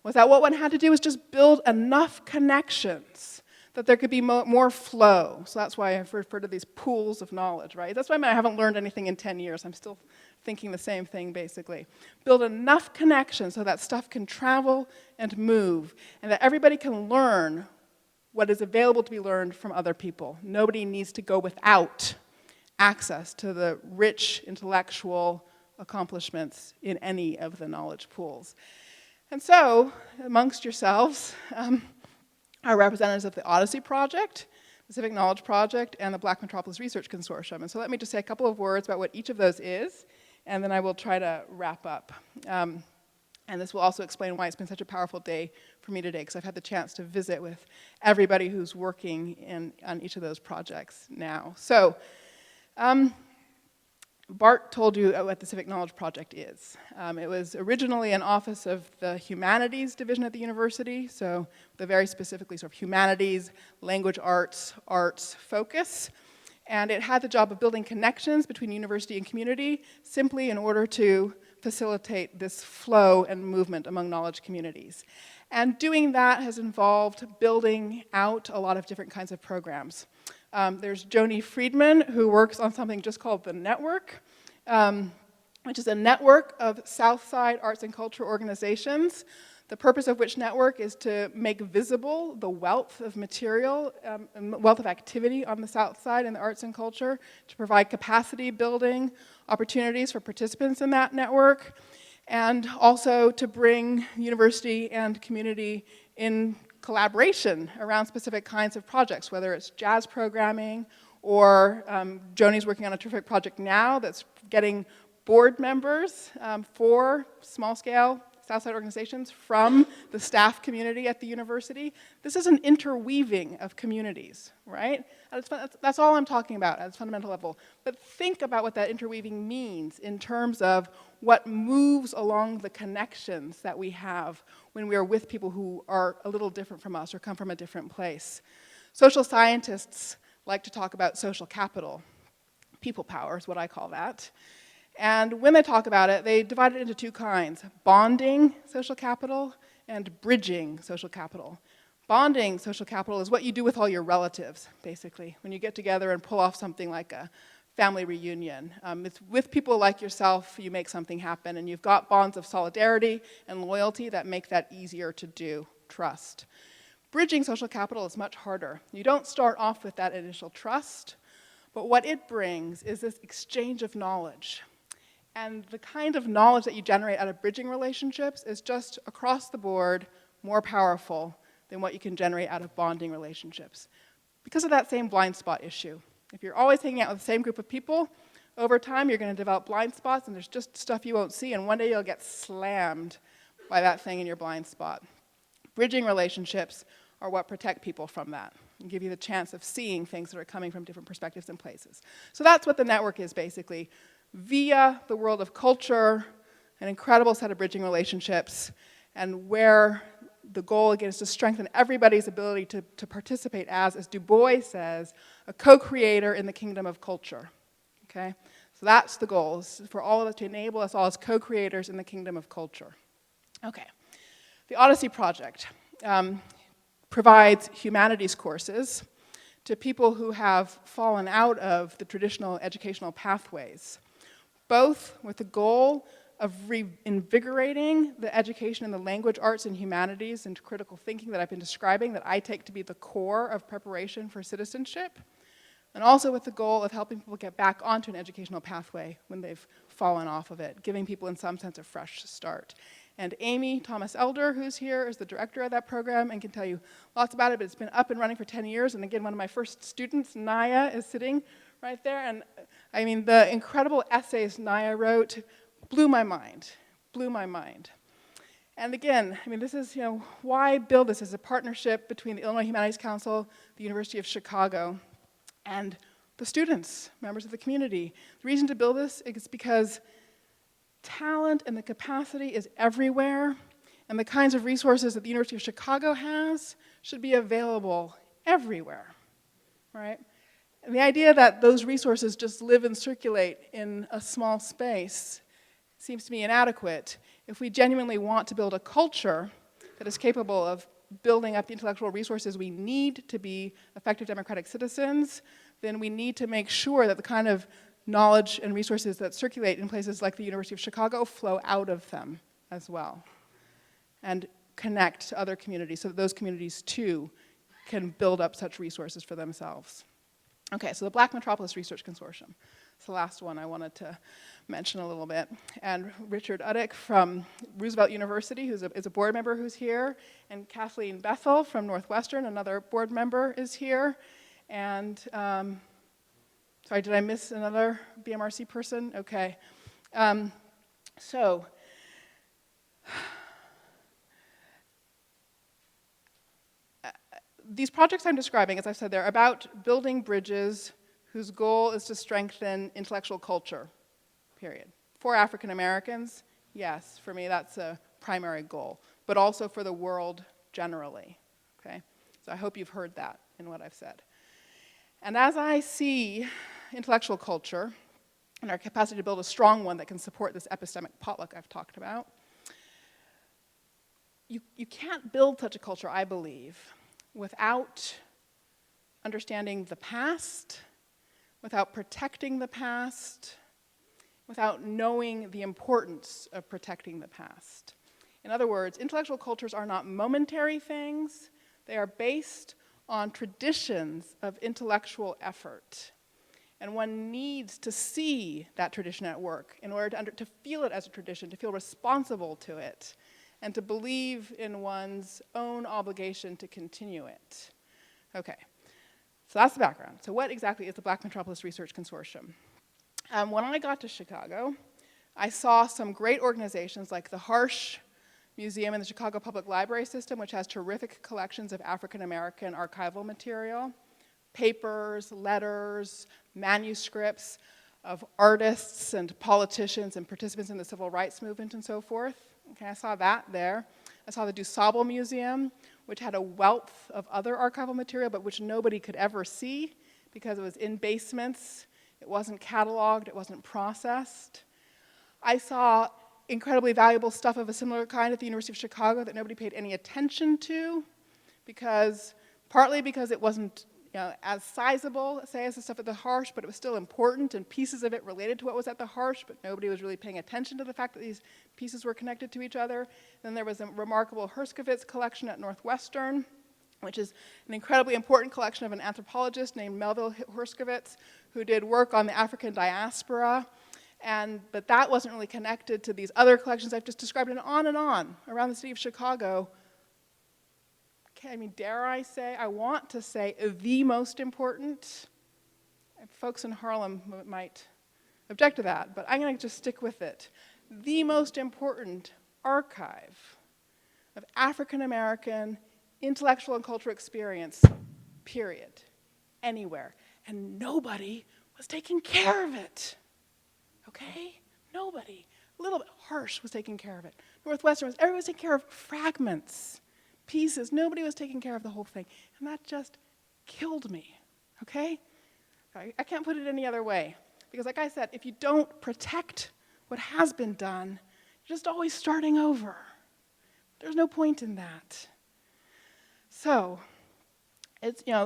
was that what one had to do was just build enough connections that there could be more flow. So that's why I've referred to these pools of knowledge, right? That's why I haven't learned anything in 10 years. I'm still thinking the same thing, basically. Build enough connections so that stuff can travel and move, and that everybody can learn what is available to be learned from other people. Nobody needs to go without access to the rich intellectual accomplishments in any of the knowledge pools. And so, amongst yourselves, are representatives of the Odyssey Project, the Civic Knowledge Project, and the Black Metropolis Research Consortium. And so let me just say a couple of words about what each of those is, and then I will try to wrap up. And this will also explain why it's been such a powerful day for me today, because I've had the chance to visit with everybody who's working on each of those projects now. So, Bart told you what the Civic Knowledge Project is. It was originally an office of the Humanities division at the university, so the very specifically sort of humanities, language arts focus. And it had the job of building connections between university and community simply in order to facilitate this flow and movement among knowledge communities. And doing that has involved building out a lot of different kinds of programs. There's Joni Friedman, who works on something just called the Network, which is a network of Southside arts and culture organizations, the purpose of which network is to make visible the wealth of material, and wealth of activity on the South Side in the arts and culture, to provide capacity building opportunities for participants in that network, and also to bring university and community in collaboration around specific kinds of projects, whether it's jazz programming, or Joni's working on a terrific project now that's getting board members for small-scale Southside organizations from the staff community at the university. This is an interweaving of communities, right? That's all I'm talking about at its fundamental level. But think about what that interweaving means in terms of what moves along the connections that we have when we are with people who are a little different from us or come from a different place. Social scientists like to talk about social capital. People power is what I call that. And when they talk about it, they divide it into two kinds: bonding social capital and bridging social capital. Bonding social capital is what you do with all your relatives, basically, when you get together and pull off something like a family reunion. It's with people like yourself, you make something happen, and you've got bonds of solidarity and loyalty that make that easier to do, trust. Bridging social capital is much harder. You don't start off with that initial trust, but what it brings is this exchange of knowledge. And the kind of knowledge that you generate out of bridging relationships is just across the board more powerful than what you can generate out of bonding relationships, because of that same blind spot issue. If you're always hanging out with the same group of people, over time you're going to develop blind spots, and there's just stuff you won't see, and one day you'll get slammed by that thing in your blind spot. Bridging relationships are what protect people from that and give you the chance of seeing things that are coming from different perspectives and places. So that's what the network is, basically. Via the world of culture, an incredible set of bridging relationships, and where the goal, again, is to strengthen everybody's ability to participate as Du Bois says, a co-creator in the kingdom of culture, okay? So that's the goal, is for all of us to enable us all as co-creators in the kingdom of culture. Okay, the Odyssey Project provides humanities courses to people who have fallen out of the traditional educational pathways, both with the goal of reinvigorating the education in the language arts and humanities and critical thinking that I've been describing, that I take to be the core of preparation for citizenship, and also with the goal of helping people get back onto an educational pathway when they've fallen off of it, giving people in some sense a fresh start. And Amy Thomas Elder, who's here, is the director of that program and can tell you lots about it, but it's been up and running for 10 years, and again, one of my first students, Naya, is sitting right there, and I mean, the incredible essays Naya wrote blew my mind. And again, I mean, this is, why build this as a partnership between the Illinois Humanities Council, the University of Chicago, and the students, members of the community. The reason to build this is because talent and the capacity is everywhere, and the kinds of resources that the University of Chicago has should be available everywhere, right? And the idea that those resources just live and circulate in a small space seems to me inadequate. If we genuinely want to build a culture that is capable of building up the intellectual resources we need to be effective democratic citizens, then we need to make sure that the kind of knowledge and resources that circulate in places like the University of Chicago flow out of them as well, and connect to other communities so that those communities too can build up such resources for themselves. Okay, so the Black Metropolis Research Consortium. It's the last one I wanted to mention a little bit. And Richard Uddick from Roosevelt University, is a board member who's here, and Kathleen Bethel from Northwestern, another board member, is here. And, sorry, did I miss another BMRC person? Okay. These projects I'm describing, as I said, they're about building bridges whose goal is to strengthen intellectual culture, period. For African Americans, yes, for me that's a primary goal, but also for the world generally, okay? So I hope you've heard that in what I've said. And as I see intellectual culture, and our capacity to build a strong one that can support this epistemic potluck I've talked about. You can't build such a culture, I believe, without understanding the past, without protecting the past, without knowing the importance of protecting the past. In other words, intellectual cultures are not momentary things. They are based on traditions of intellectual effort. And one needs to see that tradition at work in order to feel it as a tradition, to feel responsible to it, and to believe in one's own obligation to continue it. Okay, so that's the background. So what exactly is the Black Metropolis Research Consortium? When I got to Chicago, I saw some great organizations like the Harsh Museum in the Chicago Public Library System, which has terrific collections of African American archival material, papers, letters, manuscripts of artists and politicians and participants in the civil rights movement and so forth. Okay, I saw that there. I saw the DuSable Museum, which had a wealth of other archival material, but which nobody could ever see because it was in basements, it wasn't cataloged, it wasn't processed. I saw incredibly valuable stuff of a similar kind at the University of Chicago that nobody paid any attention to, partly because it wasn't as sizable, say, as the stuff at the Harsh, but it was still important, and pieces of it related to what was at the Harsh, but nobody was really paying attention to the fact that these pieces were connected to each other. Then there was a remarkable Herskovits collection at Northwestern, which is an incredibly important collection of an anthropologist named Melville Herskovits, who did work on the African diaspora. But that wasn't really connected to these other collections I've just described, and on around the city of Chicago. I mean, dare I say, I want to say the most important. Folks in Harlem might object to that, but I'm going to just stick with it. The most important archive of African American intellectual and cultural experience, period, anywhere. And nobody was taking care of it. Okay? Nobody. A little bit Harsh was taking care of it. Northwestern everybody was taking care of fragments, pieces. Nobody was taking care of the whole thing. And that just killed me. Okay? I can't put it any other way. Because like I said, if you don't protect what has been done, you're just always starting over. There's no point in that. So,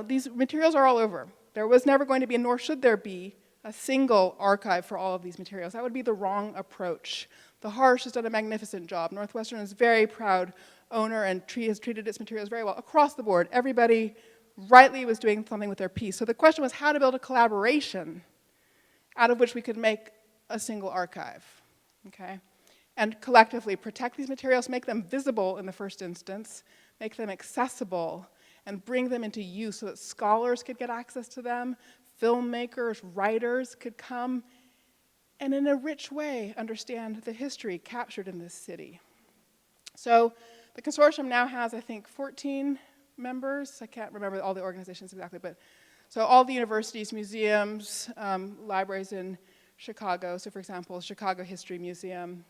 these materials are all over. There was never going to be, nor should there be, a single archive for all of these materials. That would be the wrong approach. The Harsh has done a magnificent job. Northwestern is a very proud owner and has treated its materials very well. Across the board, everybody rightly was doing something with their piece. So the question was how to build a collaboration out of which we could make a single archive, okay? And collectively protect these materials, make them visible in the first instance, make them accessible, and bring them into use so that scholars could get access to them, filmmakers, writers could come, and in a rich way understand the history captured in this city. So the consortium now has, I think, 14 members. I can't remember all the organizations exactly, but so all the universities, museums, libraries in Chicago. So for example, Chicago History Museum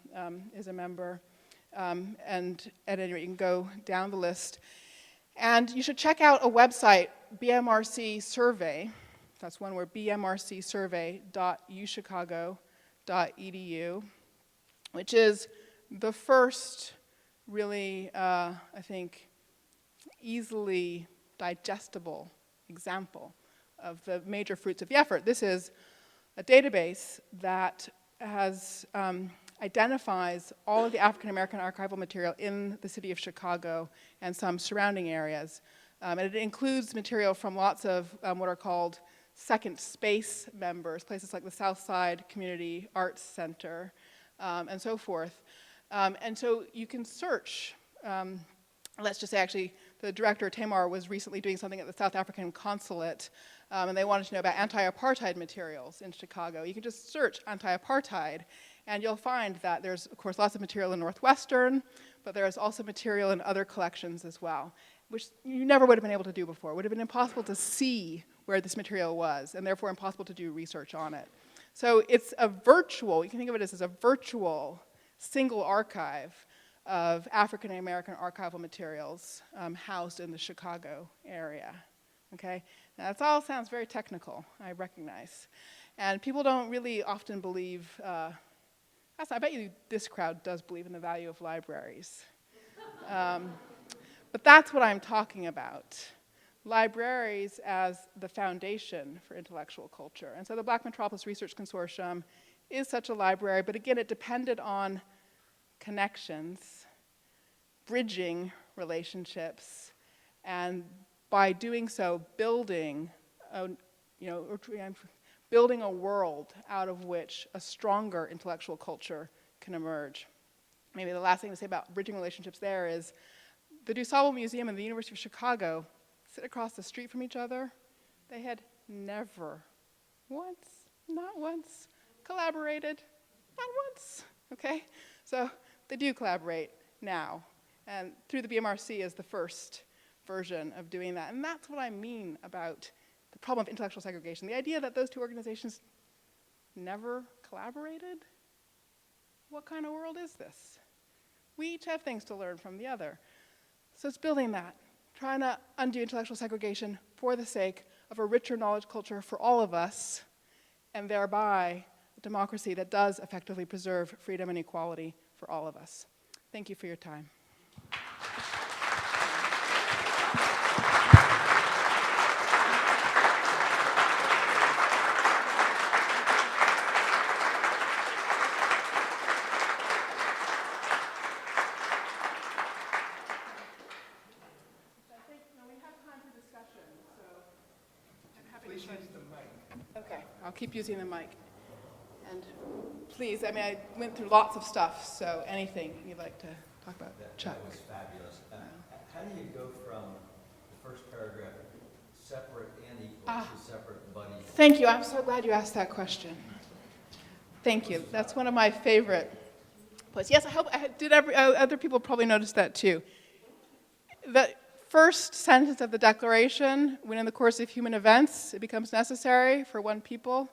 is a member. And at any rate, you can go down the list. And you should check out a website, BMRC Survey. That's one word, bmrcsurvey.uchicago.edu, which is the first really, I think, easily digestible example of the major fruits of the effort. This is a database that identifies all of the African American archival material in the city of Chicago and some surrounding areas. And it includes material from lots of what are called second space members, places like the Southside Community Arts Center, and so forth. And so you can search. Let's just say, actually, the director, Tamar, was recently doing something at the South African consulate, and they wanted to know about anti-apartheid materials in Chicago. You can just search anti-apartheid, and you'll find that there's, of course, lots of material in Northwestern, but there's also material in other collections as well, which you never would have been able to do before. It would have been impossible to see where this material was, and therefore impossible to do research on it. So it's a virtual, you can think of it as a virtual single archive of African American archival materials housed in the Chicago area, okay? Now, that all sounds very technical, I recognize. And people don't really often believe, I bet you this crowd does believe in the value of libraries. But that's what I'm talking about. Libraries as the foundation for intellectual culture. And so the Black Metropolis Research Consortium is such a library, but again, it depended on connections, bridging relationships, and by doing so, building a world out of which a stronger intellectual culture can emerge. Maybe the last thing to say about bridging relationships there is the DuSable Museum and the University of Chicago sit across the street from each other. They had never not once, collaborated, not once, okay? So they do collaborate now, and through the BMRC is the first version of doing that. And that's what I mean about the problem of intellectual segregation. The idea that those two organizations never collaborated? What kind of world is this? We each have things to learn from the other. So it's building that, trying to undo intellectual segregation for the sake of a richer knowledge culture for all of us, and thereby a democracy that does effectively preserve freedom and equality for all of us. Thank you for your time. Okay, I'll keep using the mic. And please, I mean, I went through lots of stuff, so anything you'd like to talk about, Chuck. That was fabulous. How do you go from the first paragraph, separate and equal, to separate but equal? Thank you. I'm so glad you asked that question. Thank you. That's one of my favorite points. Yes, I hope other people probably noticed that too. The first sentence of the Declaration, when in the course of human events it becomes necessary for one people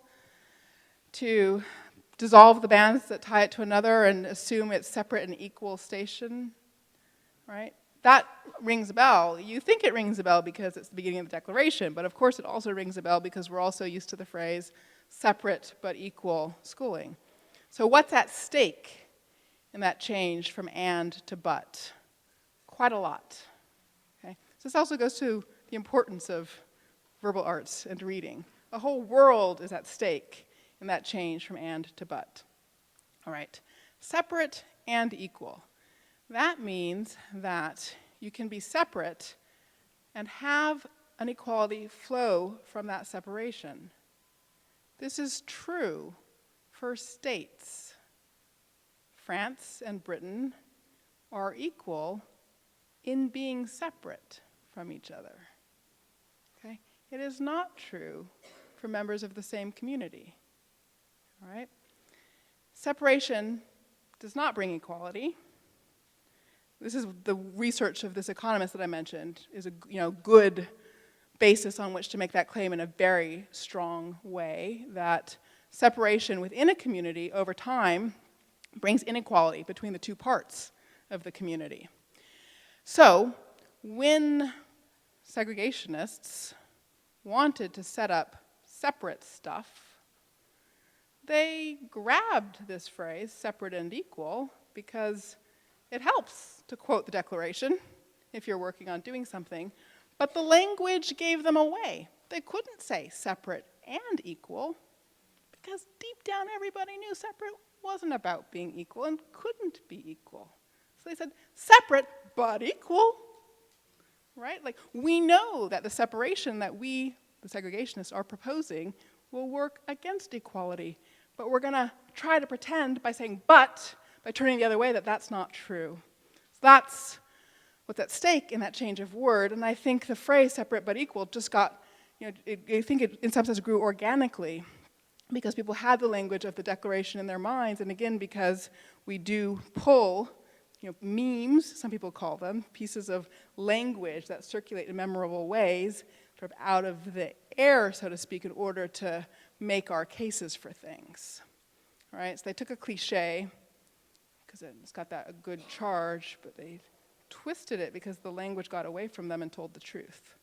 to dissolve the bands that tie it to another and assume its separate and equal station, right? That rings a bell. You think it rings a bell because it's the beginning of the Declaration, but of course it also rings a bell because we're also used to the phrase separate but equal schooling. So what's at stake in that change from and to but? Quite a lot. Okay? So this also goes to the importance of verbal arts and reading. A whole world is at stake in that change from and to but. All right, separate and equal. That means that you can be separate and have an equality flow from that separation. This is true for states. France and Britain are equal in being separate from each other. Okay? It is not true for members of the same community. All right? Separation does not bring equality. This is the research of this economist that I mentioned is a good basis on which to make that claim in a very strong way, that separation within a community over time brings inequality between the two parts of the community. So when segregationists wanted to set up separate stuff, they grabbed this phrase, separate and equal, because it helps to quote the Declaration if you're working on doing something, but the language gave them away. They couldn't say separate and equal, because deep down everybody knew separate wasn't about being equal and couldn't be equal. So they said, separate but equal, right? Like, we know that the separation that we, the segregationists, are proposing will work against equality, but we're gonna try to pretend by saying but, by turning the other way, that that's not true. So that's what's at stake in that change of word, and I think the phrase separate but equal just got, I think it in some sense grew organically because people had the language of the Declaration in their minds, and again, because we do pull memes, some people call them, pieces of language that circulate in memorable ways, sort of out of the air, so to speak, in order to make our cases for things. All right, so they took a cliche, because it's got that a good charge, but they twisted it because the language got away from them and told the truth.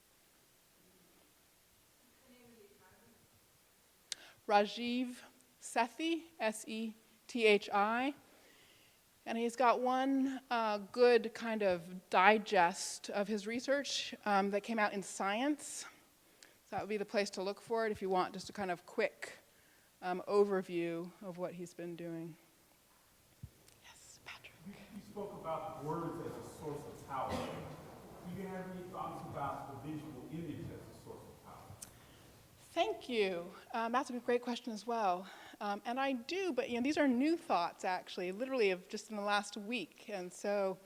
Rajiv Sethi, S-E-T-H-I. And he's got one good kind of digest of his research that came out in Science. So that would be the place to look for it if you want just a kind of quick overview of what he's been doing. Yes, Patrick. You spoke about words as a source of power. Do you have any thoughts about the visual image as a source of power? Thank you. That's a great question as well. And I do, but these are new thoughts, actually, literally of just in the last week. And so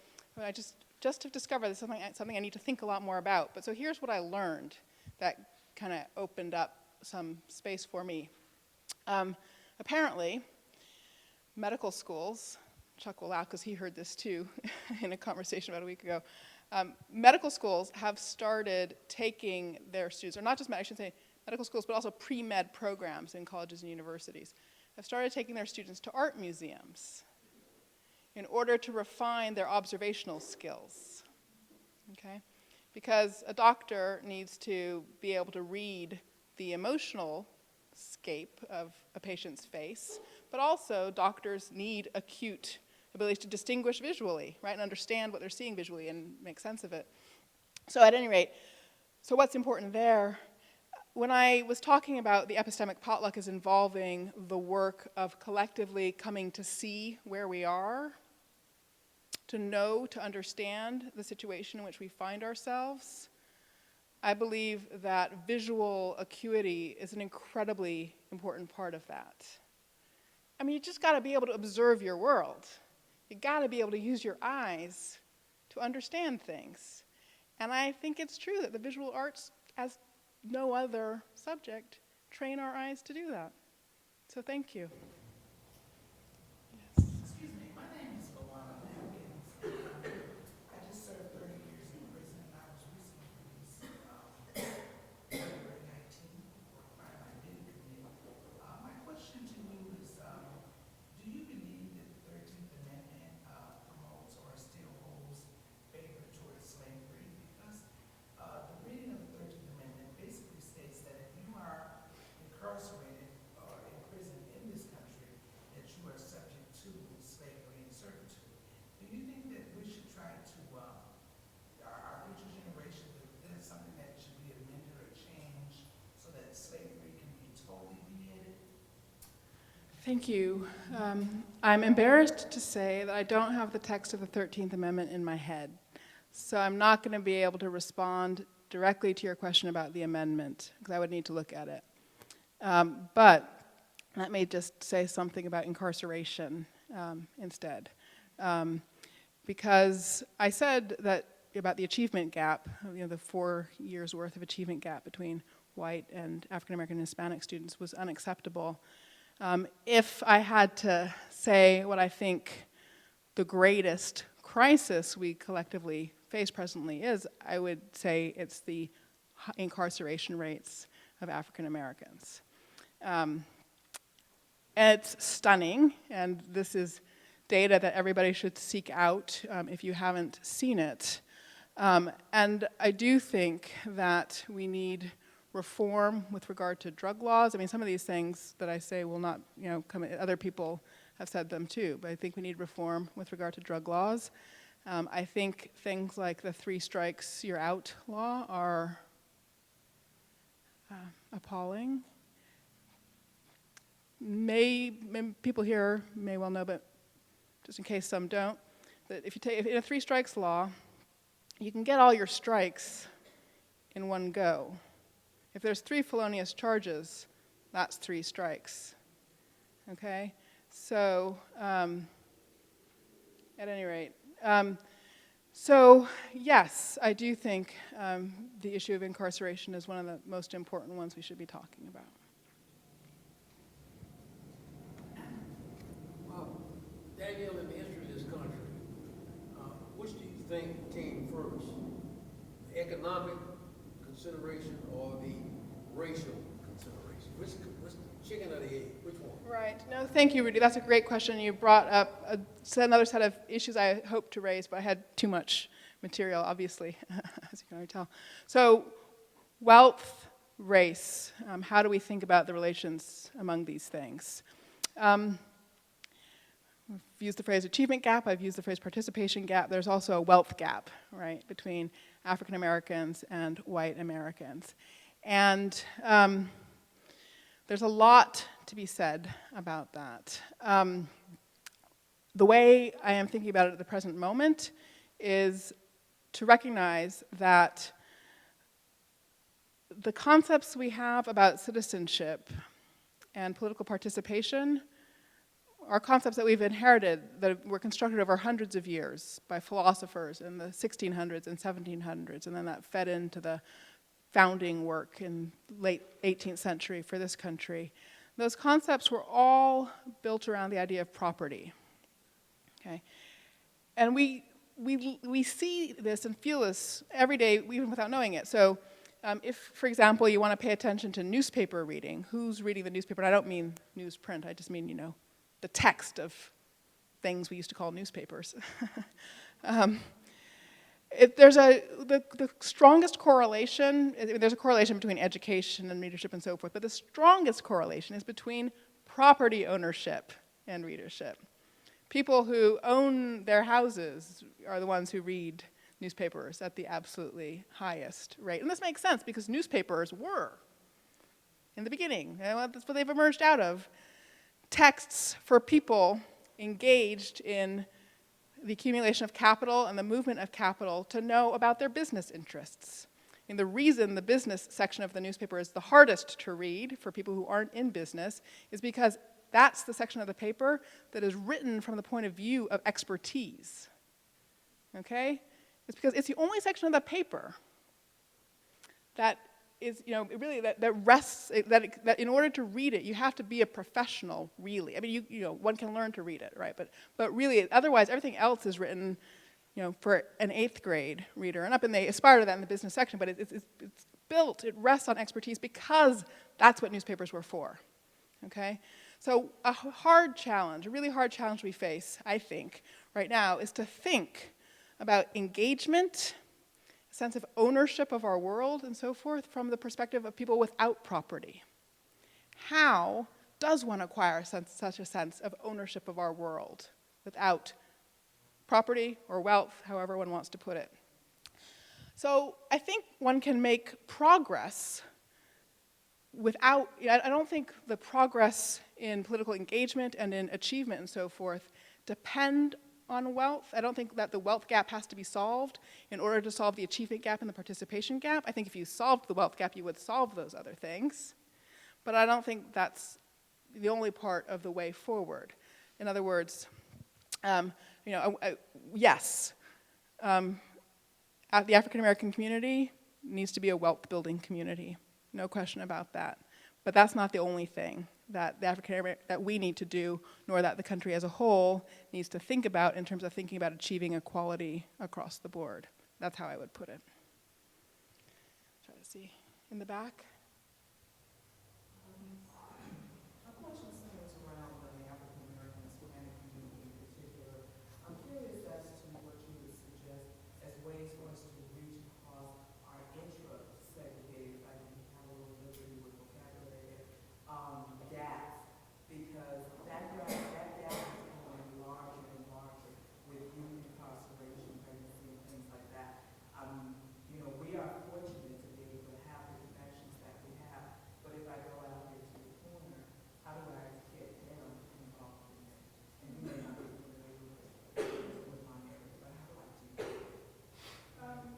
I just have discovered this is something I need to think a lot more about. But so here's what I learned that kind of opened up some space for me. Apparently, medical schools, Chuck will laugh because he heard this too in a conversation about a week ago. Medical schools have started taking their students, or not just, I should say, medical schools, but also pre-med programs in colleges and universities, have started taking their students to art museums in order to refine their observational skills, okay? Because a doctor needs to be able to read the emotional scape of a patient's face, but also doctors need acute ability to distinguish visually, right, and understand what they're seeing visually and make sense of it. So at any rate, so what's important there? When I was talking about the epistemic potluck as involving the work of collectively coming to see where we are, to know, to understand the situation in which we find ourselves, I believe that visual acuity is an incredibly important part of that. I mean, you just got to be able to observe your world. You got to be able to use your eyes to understand things. And I think it's true that the visual arts, as no other subject, train our eyes to do that. So thank you. Yes. Excuse me, my name is Luana Mankins. I just served 30 years in prison, and I was recently released February 19th for a crime I didn't commit. My question to you is, do you believe that the 13th Amendment promotes or still holds favor towards slavery? Because the reading of the 13th Amendment basically states that if you are incarcerated or in prison in this country, that you are subject to slavery and servitude. Do you think that we should try to, our future generation, that there's something that should be amended or changed so that slavery can be totally beheaded? Thank you. I'm embarrassed to say that I don't have the text of the 13th Amendment in my head. So I'm not going to be able to respond directly to your question about the amendment, because I would need to look at it. But let me just say something about incarceration instead. Because I said that about the achievement gap, the 4 years worth of achievement gap between white and African American and Hispanic students was unacceptable. If I had to say what I think the greatest crisis we collectively face presently is, I would say it's the incarceration rates of African Americans. It's stunning, and this is data that everybody should seek out if you haven't seen it. And I do think that we need reform with regard to drug laws. I mean, some of these things that I say will not, come, other people have said them too, but I think we need reform with regard to drug laws. I think things like the 3 strikes, you're out law are appalling. People here may well know, but just in case some don't, that if in a 3 strikes law, you can get all your strikes in one go. If there's 3 felonious charges, that's 3 strikes. Okay? So, at any rate, so yes, I do think the issue of incarceration is one of the most important ones we should be talking about. Danielle, in the history of this country, which do you think came first? The economic consideration or the racial consideration? Which chicken or the egg? Which one? Right. No, thank you, Rudy. That's a great question. You brought up another set of issues I hoped to raise, but I had too much material, obviously, as you can already tell. So wealth, race. How do we think about the relations among these things? I've used the phrase achievement gap, I've used the phrase participation gap. There's also a wealth gap, right, between African Americans and white Americans. And there's a lot to be said about that. The way I am thinking about it at the present moment is to recognize that the concepts we have about citizenship and political participation are concepts that we've inherited, that were constructed over hundreds of years by philosophers in the 1600s and 1700s, and then that fed into the founding work in late 18th century for this country. Those concepts were all built around the idea of property. Okay? And we see this and feel this every day, even without knowing it. So if, for example, you want to pay attention to newspaper reading, who's reading the newspaper? And I don't mean newsprint, I just mean, you know, the text of things we used to call newspapers. There's the strongest correlation, there's a correlation between education and readership and so forth, but the strongest correlation is between property ownership and readership. People who own their houses are the ones who read newspapers at the absolutely highest rate. And this makes sense because newspapers were, in the beginning, that's what they've emerged out of, texts for people engaged in the accumulation of capital and the movement of capital to know about their business interests. And the reason the business section of the newspaper is the hardest to read for people who aren't in business is because that's the section of the paper that is written from the point of view of expertise. Okay? It's because it's the only section of the paper that is, you know, really that rests, that in order to read it, you have to be a professional, really. I mean, you know, one can learn to read it, right? But really, otherwise, everything else is written, you know, for an 8th grade reader. And they aspire to that in the business section, but it's built, it rests on expertise because that's what newspapers were for, okay? So a hard challenge, a really hard challenge we face, I think, right now, is to think about engagement, a sense of ownership of our world and so forth from the perspective of people without property. How does one acquire such a sense of ownership of our world without property or wealth, however one wants to put it? So I think one can make progress without, I don't think the progress in political engagement and in achievement and so forth depend on wealth. I don't think that the wealth gap has to be solved in order to solve the achievement gap and the participation gap. I think if you solved the wealth gap, you would solve those other things. But I don't think that's the only part of the way forward. In other words, yes, the African American community needs to be a wealth building community. No question about that. But that's not the only thing that that we need to do, nor that the country as a whole needs to think about in terms of thinking about achieving equality across the board. That's how I would put it. Try to see in the back. My question centers around the African American Hispanic community in particular. I'm curious as to what you would suggest as ways for us to reach across our intra-segregated, if I can have a little liberty with vocabulary, gaps, because that gap is becoming larger and larger with youth incarceration, pregnancy, and things like that. We are fortunate to be able to have the connections that we have, but if I go out there to the corner, how do I get them involved in it? And you may not be familiar with my area, but how do I do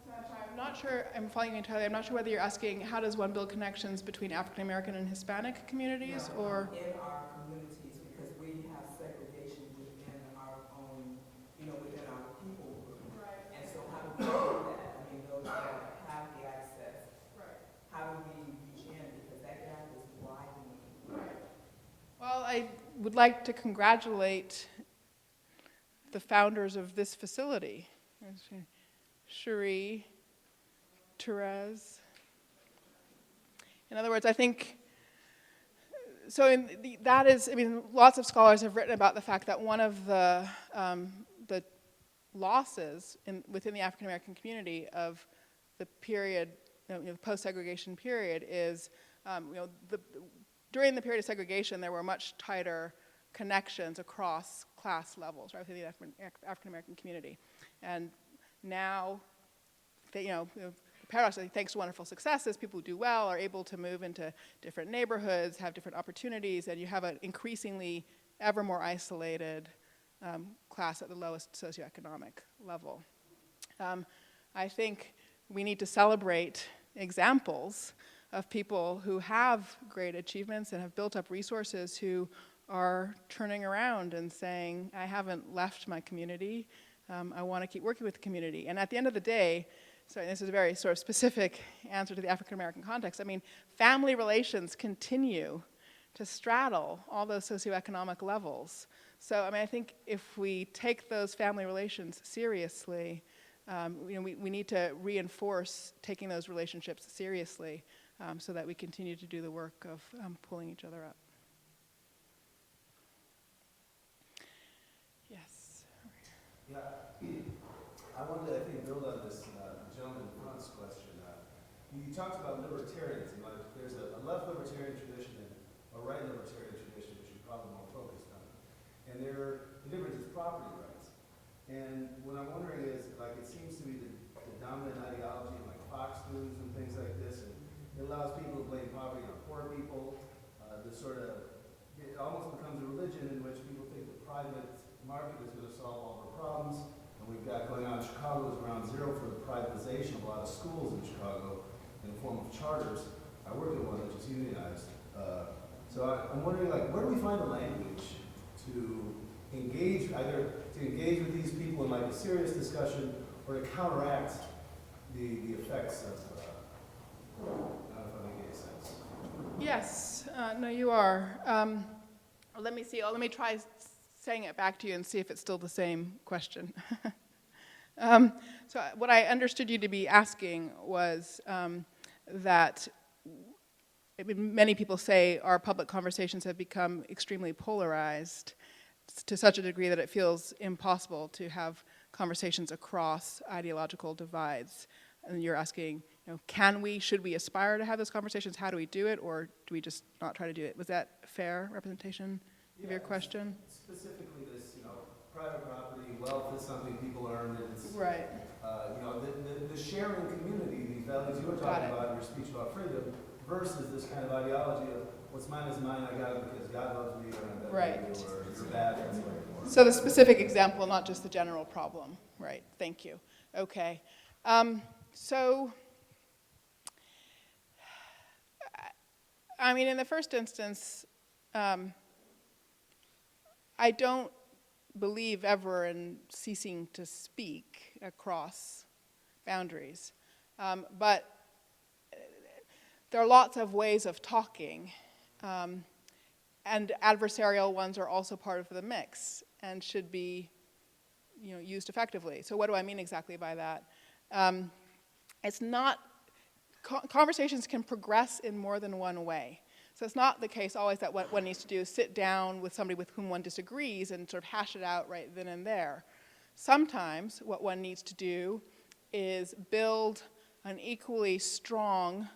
that? I'm not sure, I'm following you entirely. I'm not sure whether you're asking how does one build connections between African American and Hispanic communities, or? In our communities, because we have segregation within our own, within our people group. Right. And so how do we do that? I mean, those that have the access, Right. how do we reach in? Because that gap is widening. Right. Well, I would like to congratulate the founders of this facility, Cherie, Therese. In other words, I think, lots of scholars have written about the fact that one of the losses within the African American community of the period the post-segregation period is, during the period of segregation, there were much tighter connections across class levels, right, within the African-American community. And now, paradoxically, thanks to wonderful successes, people who do well are able to move into different neighborhoods, have different opportunities, and you have an increasingly ever more isolated class at the lowest socioeconomic level. I think we need to celebrate examples of people who have great achievements and have built up resources who are turning around and saying, I haven't left my community, I want to keep working with the community. And at the end of the day, so this is a very sort of specific answer to the African American context, I mean, family relations continue to straddle all those socioeconomic levels. So, I mean, I think if we take those family relations seriously, we need to reinforce taking those relationships seriously so that we continue to do the work of pulling each other up. Yes. Yeah, I wanted to, I think, build on this gentleman in front's question. You talked about libertarianism. Like, there's a left libertarian tradition and a right libertarian tradition, which you're probably more focused on. And the difference is property rights. And what I'm wondering is, like, it seems to be the dominant ideology in like Fox News and things like this, and it allows people to blame poverty on poor people. It almost becomes a religion in which people think the private market is going to solve all the problems. And we've got going on in Chicago is ground zero for the privatization of a lot of schools in Chicago in the form of charters. I work at one which is unionized. So I'm wondering, like, where do we find the language to engage, either to engage with these people in like a serious discussion or to counteract the effects of, I don't know if that makes any sense. Yes, no, you are. Let me see, let me try saying it back to you and see if it's still the same question. So what I understood you to be asking was that many people say our public conversations have become extremely polarized to such a degree that it feels impossible to have conversations across ideological divides. And you're asking, should we aspire to have those conversations? How do we do it? Or do we just not try to do it? Was that a fair representation of your question? Specifically this, private property, wealth is something people earn. It's, right. The sharing community, these values you were talking about in your speech about freedom, versus this kind of ideology of what's mine is mine, I got it because God loves me, or I'm better than you, or you're bad, that's what it was. So the specific example, not just the general problem. Right, thank you. Okay. So, I mean, in the first instance, I don't believe ever in ceasing to speak across boundaries. But there are lots of ways of talking, and adversarial ones are also part of the mix and should be used effectively. So what do I mean exactly by that? It's not, conversations can progress in more than one way. So it's not the case always that what one needs to do is sit down with somebody with whom one disagrees and sort of hash it out right then and there. Sometimes what one needs to do is build an equally strong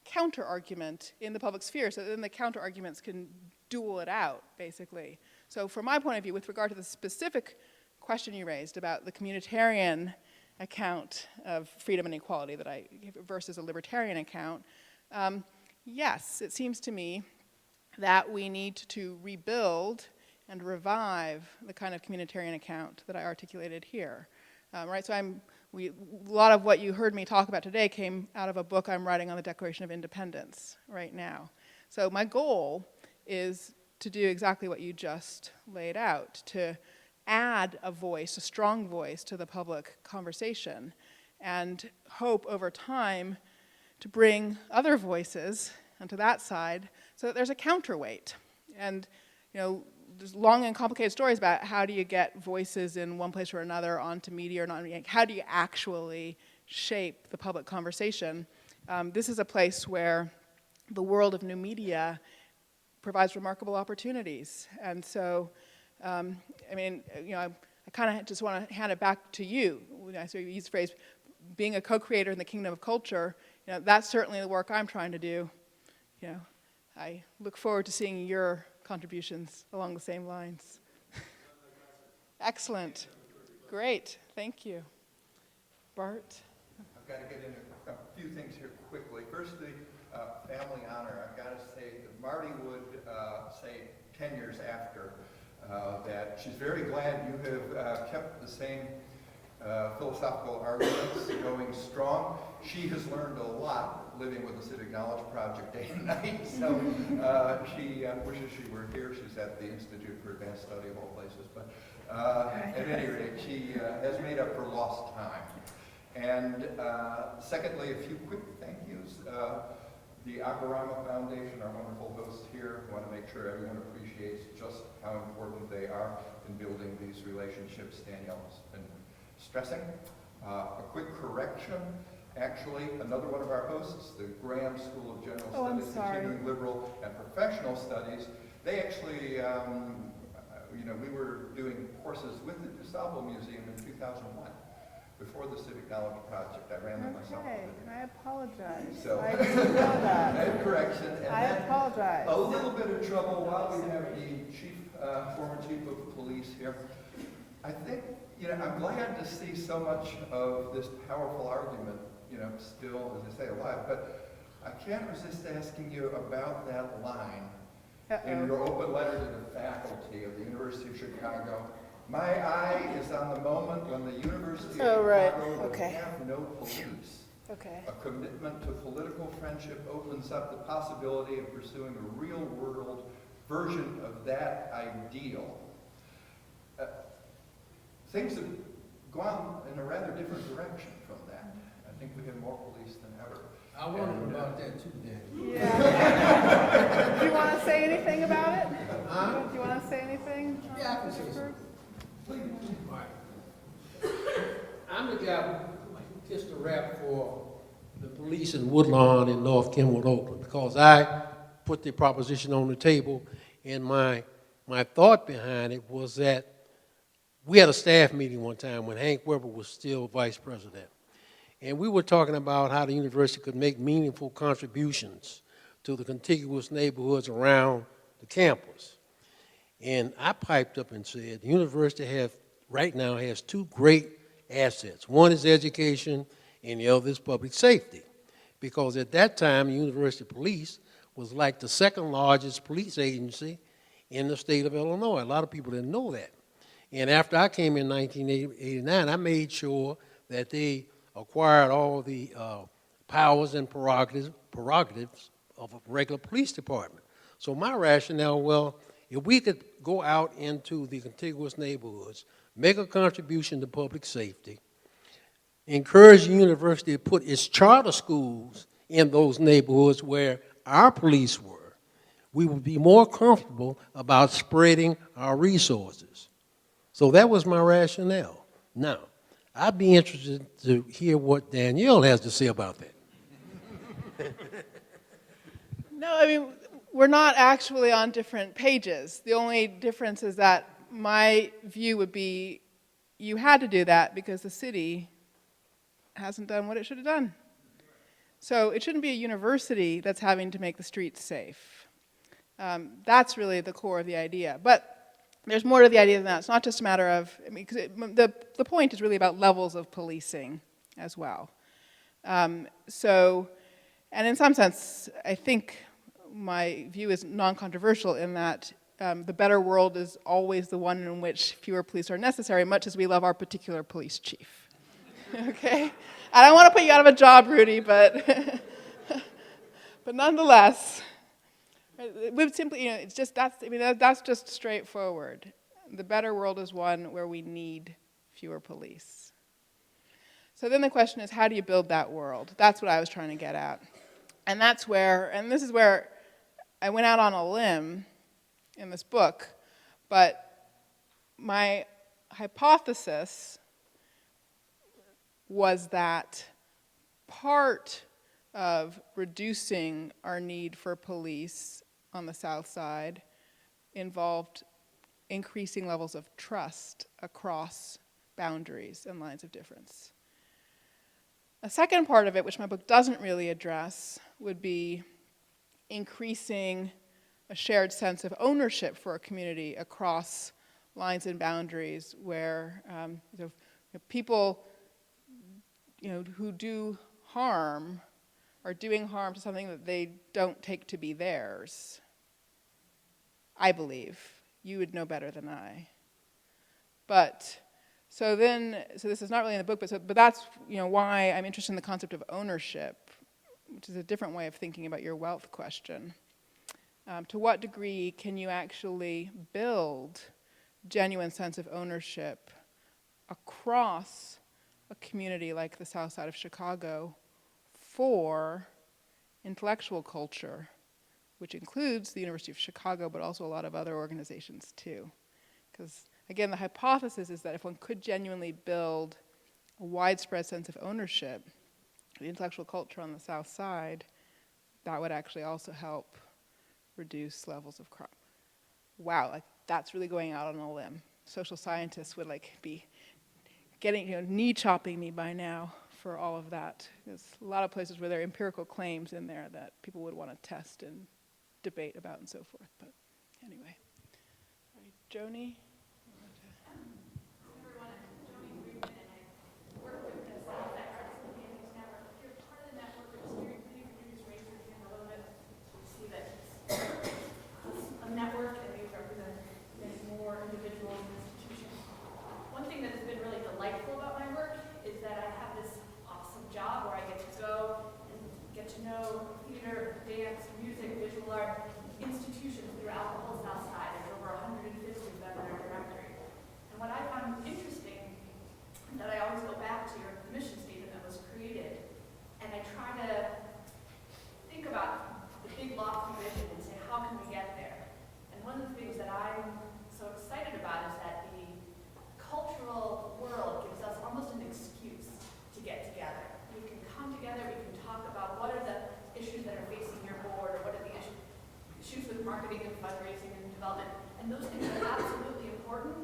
counter-argument in the public sphere so that then the counter-arguments can duel it out, basically. So from my point of view, with regard to the specific question you raised about the communitarian account of freedom and equality that I gave versus a libertarian account, yes, it seems to me that we need to rebuild and revive the kind of communitarian account that I articulated here. Right, so a lot of what you heard me talk about today came out of a book I'm writing on the Declaration of Independence right now. So my goal is to do exactly what you just laid out, to add a voice, a strong voice to the public conversation, and hope over time to bring other voices onto that side so that there's a counterweight. And there's long and complicated stories about how do you get voices in one place or another onto media or not. How do you actually shape the public conversation? This is a place where the world of new media provides remarkable opportunities. And so, I kind of just want to hand it back to you. So you use the phrase, being a co-creator in the kingdom of culture, that's certainly the work I'm trying to do. I look forward to seeing your contributions along the same lines. Excellent. Great. Thank you. Bart? I've got to get into a few things here quickly. Firstly, family honor. I've got to say that Marty would say 10 years after that she's very glad you have kept the same philosophical arguments going strong. She has learned a lot living with the Civic Knowledge Project day and night, so she wishes she were here. She's at the Institute for Advanced Study of all places, but at any rate, she has made up for lost time. And secondly, a few quick thank yous. The AKArama Foundation, our wonderful hosts here, want to make sure everyone appreciates just how important they are in building these relationships Danielle has been stressing. A quick correction, actually, another one of our hosts, the Graham School of General Studies, Continuing Liberal and Professional Studies, they actually, we were doing courses with the DuSable Museum in 2001. Before the Civic Knowledge Project, I ran them myself. Okay, I apologize. So, I didn't know that. correction. And I apologize. A little bit of trouble while we have the former chief of police here. I think, I'm glad to see so much of this powerful argument, still, as I say, alive. But I can't resist asking you about that line in your open letter to the faculty of the University of Chicago. My eye is on the moment when the University of Chicago will have no police. A commitment to political friendship opens up the possibility of pursuing a real-world version of that ideal. Things have gone in a rather different direction from that. I think we have more police than ever. I wondered about that too, Dan. Yeah. Do you want to say anything about it? Huh? Do you want to say anything? Yeah, I can say something. Please. Right. I'm the guy who kissed the rap for the police in Woodlawn in North Kenwood, Oakland, because I put the proposition on the table, and my thought behind it was that we had a staff meeting one time when Hank Weber was still vice president, and we were talking about how the university could make meaningful contributions to the contiguous neighborhoods around the campus. And I piped up and said, the university right now has two great assets. One is education, and the other is public safety. Because at that time, the university police was like the second largest police agency in the state of Illinois. A lot of people didn't know that. And after I came in 1989, I made sure that they acquired all the powers and prerogatives of a regular police department. So my rationale, if we could go out into the contiguous neighborhoods, make a contribution to public safety, encourage the university to put its charter schools in those neighborhoods where our police were, we would be more comfortable about spreading our resources. So that was my rationale. Now, I'd be interested to hear what Danielle has to say about that. No, I mean, we're not actually on different pages. The only difference is that my view would be you had to do that because the city hasn't done what it should have done. So it shouldn't be a university that's having to make the streets safe. That's really the core of the idea. But there's more to the idea than that. It's not just a matter of, the point is really about levels of policing as well. And in some sense, I think my view is non-controversial in that the better world is always the one in which fewer police are necessary, much as we love our particular police chief. Okay? I don't want to put you out of a job, Rudy, but nonetheless, we've simply, it's just that's just straightforward. The better world is one where we need fewer police. So then the question is, how do you build that world? That's what I was trying to get at. And this is where I went out on a limb in this book, but my hypothesis was that part of reducing our need for police on the South Side involved increasing levels of trust across boundaries and lines of difference. A second part of it, which my book doesn't really address, would be increasing a shared sense of ownership for a community across lines and boundaries, where people who do harm are doing harm to something that they don't take to be theirs. I believe. You would know better than I. But so this is not really in the book, but that's why I'm interested in the concept of ownership, which is a different way of thinking about your wealth question. To what degree can you actually build genuine sense of ownership across a community like the South Side of Chicago for intellectual culture, which includes the University of Chicago, but also a lot of other organizations too? Because again, the hypothesis is that if one could genuinely build a widespread sense of ownership of the intellectual culture on the South Side, that would actually also help reduce levels of crime. Wow, that's really going out on a limb. Social scientists would be getting, knee chopping me by now for all of that. There's a lot of places where there are empirical claims in there that people would want to test and debate about and so forth. But anyway, all right, Joni. Network, and we represent many more individuals and institutions. One thing that has been really delightful about my work is that I have this awesome job where I get to go and get to know theater, dance, music, visual art institutions throughout the whole South Side. There's over 150 of them in our directory. And what I found interesting, that I always go back to your mission statement that was created, and I try to think about the big lofty vision and say, how can we get there? One of the things that I'm so excited about is that the cultural world gives us almost an excuse to get together. We can come together, we can talk about what are the issues that are facing your board, or what are the issues with marketing and fundraising and development. And those things are absolutely important,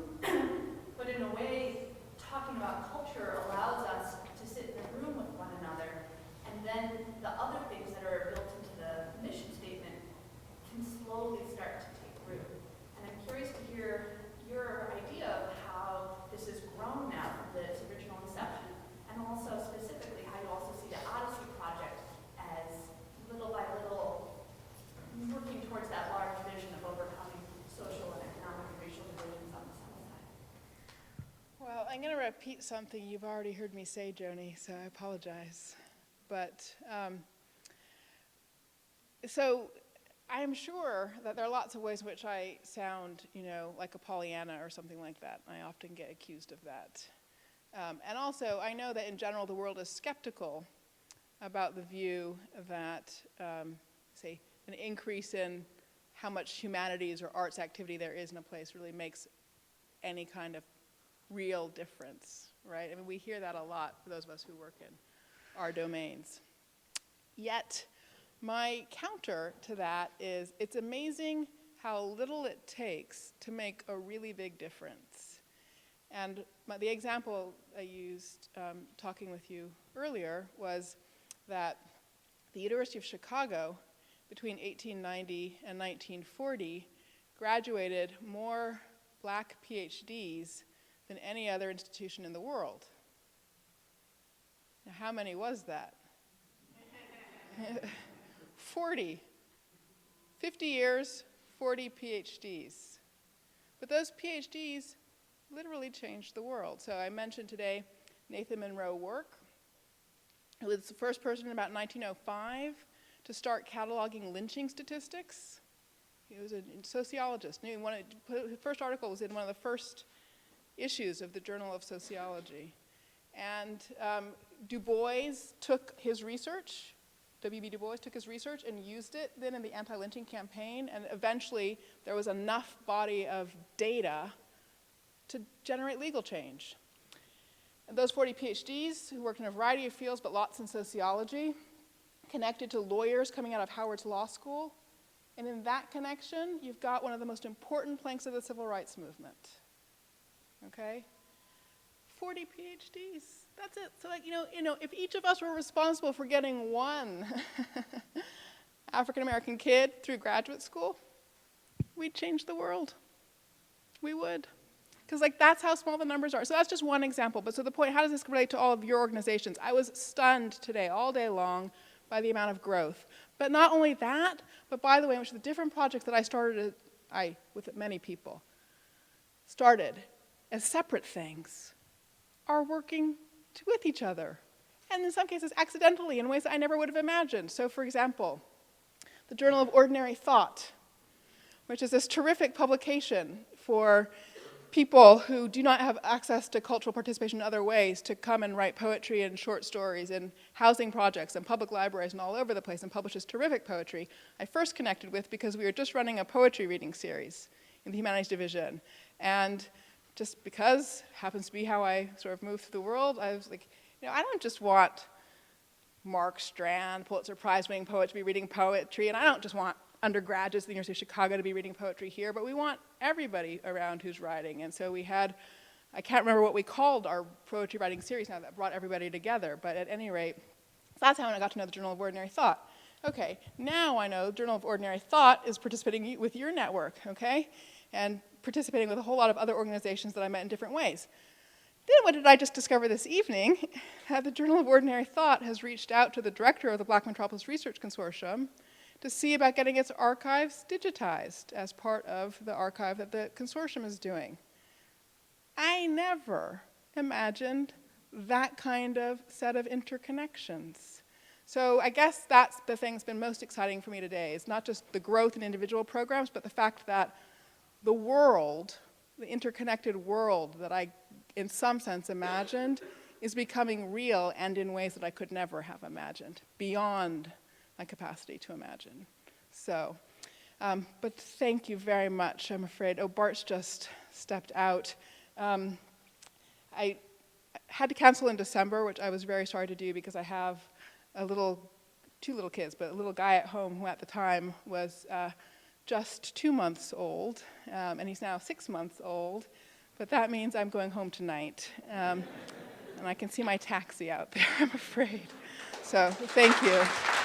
but in a way, talking about culture allows us to sit in a room with one another, and then the other things that are built into the mission statement can slowly start to take root. And I'm curious to hear your idea of how this has grown now from its original inception, and also specifically how you also see the Odyssey Project as little by little working towards that large vision of overcoming social and economic and racial divisions on the South Side. Well, I'm going to repeat something you've already heard me say, Joni, so I apologize. But so I'm sure that there are lots of ways in which I sound, like a Pollyanna or something like that. I often get accused of that. And also, I know that in general the world is skeptical about the view that, say, an increase in how much humanities or arts activity there is in a place really makes any kind of real difference, right? I mean, we hear that a lot for those of us who work in our domains. Yet, my counter to that is it's amazing how little it takes to make a really big difference. And the example I used talking with you earlier was that the University of Chicago, between 1890 and 1940, graduated more black PhDs than any other institution in the world. Now, how many was that? 40. 50 years, 40 PhDs. But those PhDs literally changed the world. So I mentioned today Nathan Monroe Work, who was the first person in about 1905 to start cataloging lynching statistics. He was a sociologist. His first article was in one of the first issues of the Journal of Sociology. And Du Bois took his research, W.B. Du Bois took his research and used it then in the anti-lynching campaign, and eventually there was enough body of data to generate legal change. And those 40 PhDs who worked in a variety of fields, but lots in sociology, connected to lawyers coming out of Howard's Law School. And in that connection, you've got one of the most important planks of the civil rights movement. Okay? 40 PhDs, That's it. So like, if each of us were responsible for getting one African-American kid through graduate school, we'd change the world. We would. Because like that's how small the numbers are. So that's just one example. But so the point, how does this relate to all of your organizations? I was stunned today, all day long, by the amount of growth. But not only that, but by the way, which the different projects that I started, with many people, started as separate things, are working with each other. And in some cases, accidentally, in ways that I never would have imagined. So for example, the Journal of Ordinary Thought, which is this terrific publication for people who do not have access to cultural participation in other ways to come and write poetry and short stories and housing projects and public libraries and all over the place and publishes terrific poetry. I first connected with because we were just running a poetry reading series in the Humanities division. And just because it happens to be how I sort of move through the world, I was like, I don't just want Mark Strand, Pulitzer Prize-winning poet, to be reading poetry, and I don't just want undergraduates at the University of Chicago to be reading poetry here, but we want everybody around who's writing. And so we had, I can't remember what we called our poetry writing series now that brought everybody together, but at any rate, that's how I got to know the Journal of Ordinary Thought. Okay, now I know the Journal of Ordinary Thought is participating with your network, okay? And participating with a whole lot of other organizations that I met in different ways. Then what did I just discover this evening? That the Journal of Ordinary Thought has reached out to the director of the Black Metropolis Research Consortium to see about getting its archives digitized as part of the archive that the consortium is doing. I never imagined that kind of set of interconnections. So I guess that's the thing that's been most exciting for me today, is not just the growth in individual programs, but the fact that the world, the interconnected world that I, in some sense, imagined, is becoming real and in ways that I could never have imagined, beyond my capacity to imagine. So, but thank you very much, I'm afraid. Oh, Bart's just stepped out. I had to cancel in December, which I was very sorry to do because I have two little kids, but a little guy at home who at the time was just 2 months old, and he's now 6 months old, but that means I'm going home tonight. And I can see my taxi out there, I'm afraid. So, thank you.